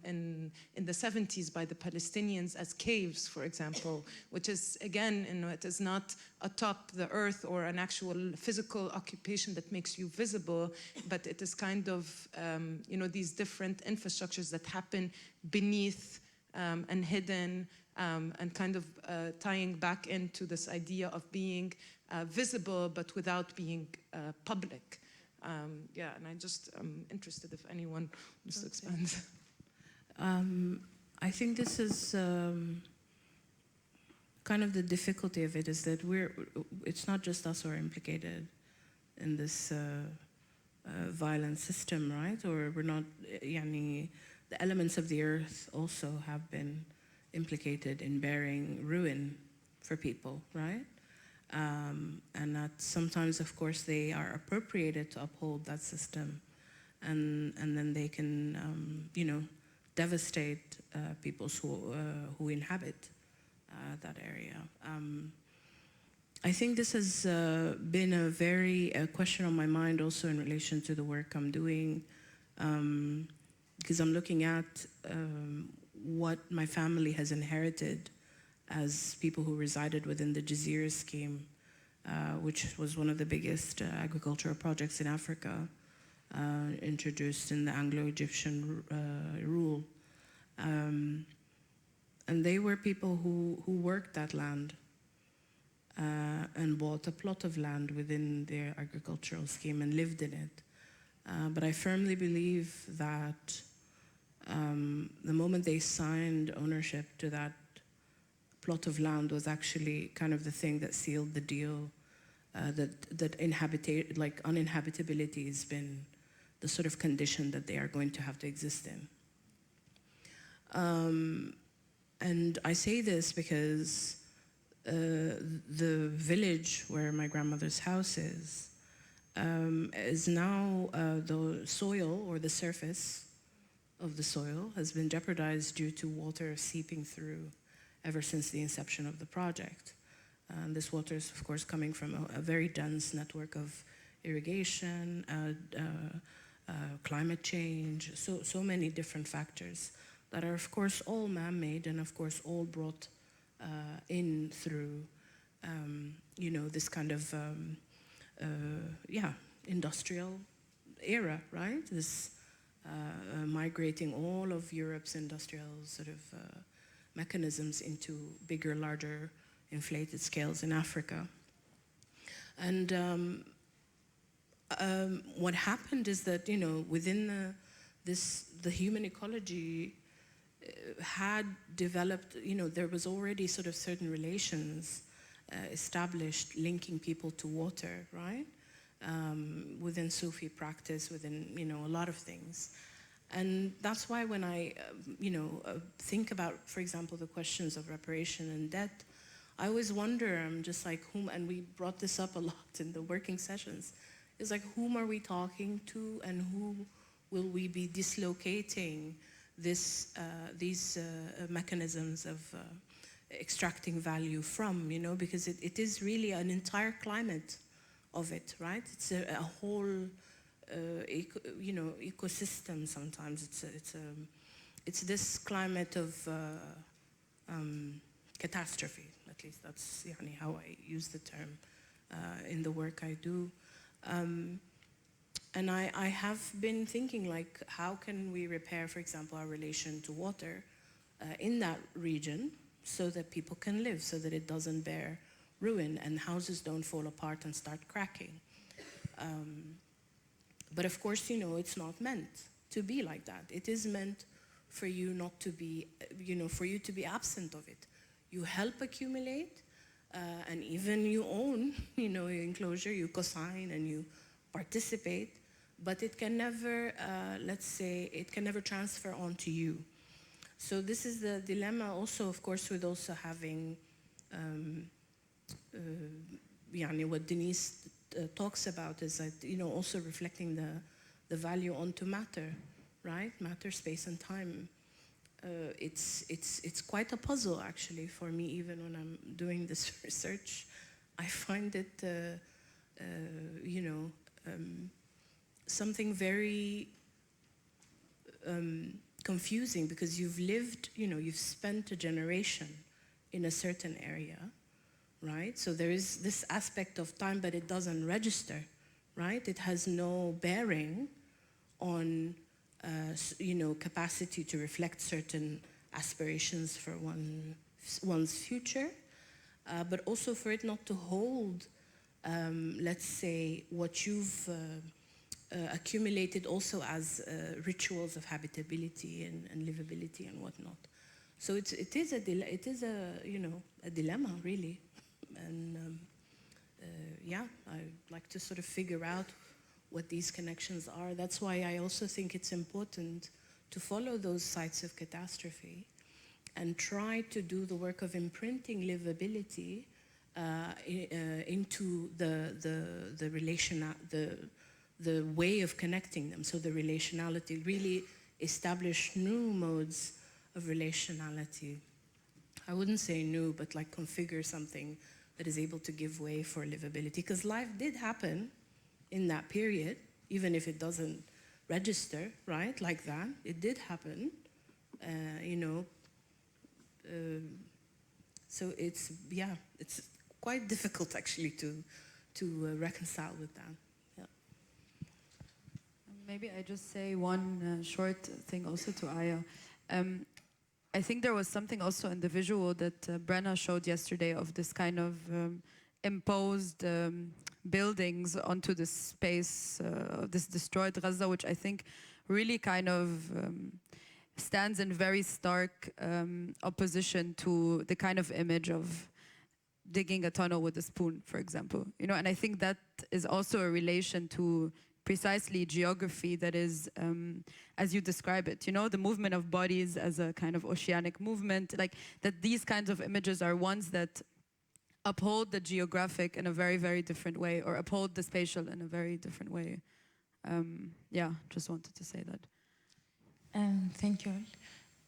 Speaker 20: the 70s by the Palestinians as caves, for example, which is, again, you know, it is not atop the earth or an actual physical occupation that makes you visible, but it is kind of, you know, these different infrastructures that happen beneath and hidden, and kind of tying back into this idea of being visible but without being public. Yeah, and I'm interested if anyone wants to expand.
Speaker 10: I think this is kind of the difficulty of it, is that it's not just us who are implicated in this violent system, right? Or we're not, the elements of the earth also have been implicated in bearing ruin for people, right? And that sometimes, of course, they are appropriated to uphold that system, and then they can, you know, devastate people who inhabit that area. I think this has been a question on my mind also in relation to the work I'm doing, because I'm looking at what my family has inherited as people who resided within the Jazeera scheme, which was one of the biggest agricultural projects in Africa, introduced in the Anglo-Egyptian rule. And they were people who worked that land and bought a plot of land within their agricultural scheme and lived in it. But I firmly believe that the moment they signed ownership to that plot of land was actually kind of the thing that sealed the deal, that uninhabitability has been the sort of condition that they are going to have to exist in. And I say this because the village where my grandmother's house is now the soil, or the surface of the soil, has been jeopardized due to water seeping through ever since the inception of the project. And this water is, of course, coming from a very dense network of irrigation, climate change, so many different factors that are, of course, all man-made and, of course, all brought in through, this kind of, industrial era, right? This migrating all of Europe's industrial sort of mechanisms into bigger, larger, inflated scales in Africa. And what happened is that, within the human ecology had developed, there was already sort of certain relations established linking people to water, right? Within Sufi practice, within, a lot of things. And that's why when I, think about, for example, the questions of reparation and debt, I always wonder, I'm just like, whom, and we brought this up a lot in the working sessions, is like, whom are we talking to, and who will we be dislocating these mechanisms of extracting value from, because it is really an entire climate of it, right? It's a whole, ecosystem. Sometimes it's this climate of catastrophe. At least that's how I use the term in the work I do. And I have been thinking, like, how can we repair, for example, our relation to water in that region so that people can live, so that it doesn't bear ruin and houses don't fall apart and start cracking. But of course, it's not meant to be like that. It is meant for you not to be, for you to be absent of it. You help accumulate, and even you own, your enclosure, you co-sign and you participate, but it can never, let's say, it can never transfer onto you. So this is the dilemma also, of course, with also having, what Denise talks about is that, also reflecting the value onto matter, right? Matter, space, and time. It's quite a puzzle, actually, for me, even when I'm doing this research. I find it, something very confusing, because you've lived, you've spent a generation in a certain area, right? So there is this aspect of time, but it doesn't register, right? It has no bearing on, capacity to reflect certain aspirations for one's future, but also for it not to hold, let's say, what you've accumulated also as rituals of habitability and livability and whatnot. So it is a dilemma, really. And I'd like to sort of figure out what these connections are. That's why I also think it's important to follow those sites of catastrophe and try to do the work of imprinting livability into the way of connecting them. So the relationality, really establish new modes of relationality. I wouldn't say new, but like configure something that is able to give way for livability. Because life did happen in that period, even if it doesn't register, right, like that. It did happen, so it's quite difficult, actually, to reconcile with that. Yeah.
Speaker 9: Maybe I just say one short thing also to Aya. I think there was something also in the visual that Brenna showed yesterday of this kind of imposed buildings onto this space, this destroyed Gaza, which I think really kind of stands in very stark opposition to the kind of image of digging a tunnel with a spoon, for example. You know, and I think that is also a relation to precisely geography that is, as you describe it, you know, the movement of bodies as a kind of oceanic movement, like that these kinds of images are ones that uphold the geographic in a very, very different way, or uphold the spatial in a very different way. Yeah, just wanted to say that.
Speaker 16: Thank you all.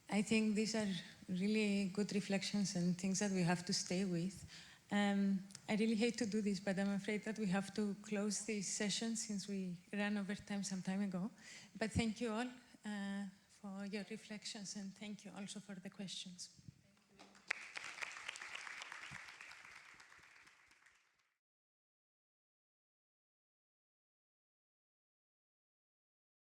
Speaker 16: I think these are really good reflections and things that we have to stay with. I really hate to do this, but I'm afraid that we have to close this session since we ran over time some time ago. But thank you all for your reflections, and thank you also for the questions.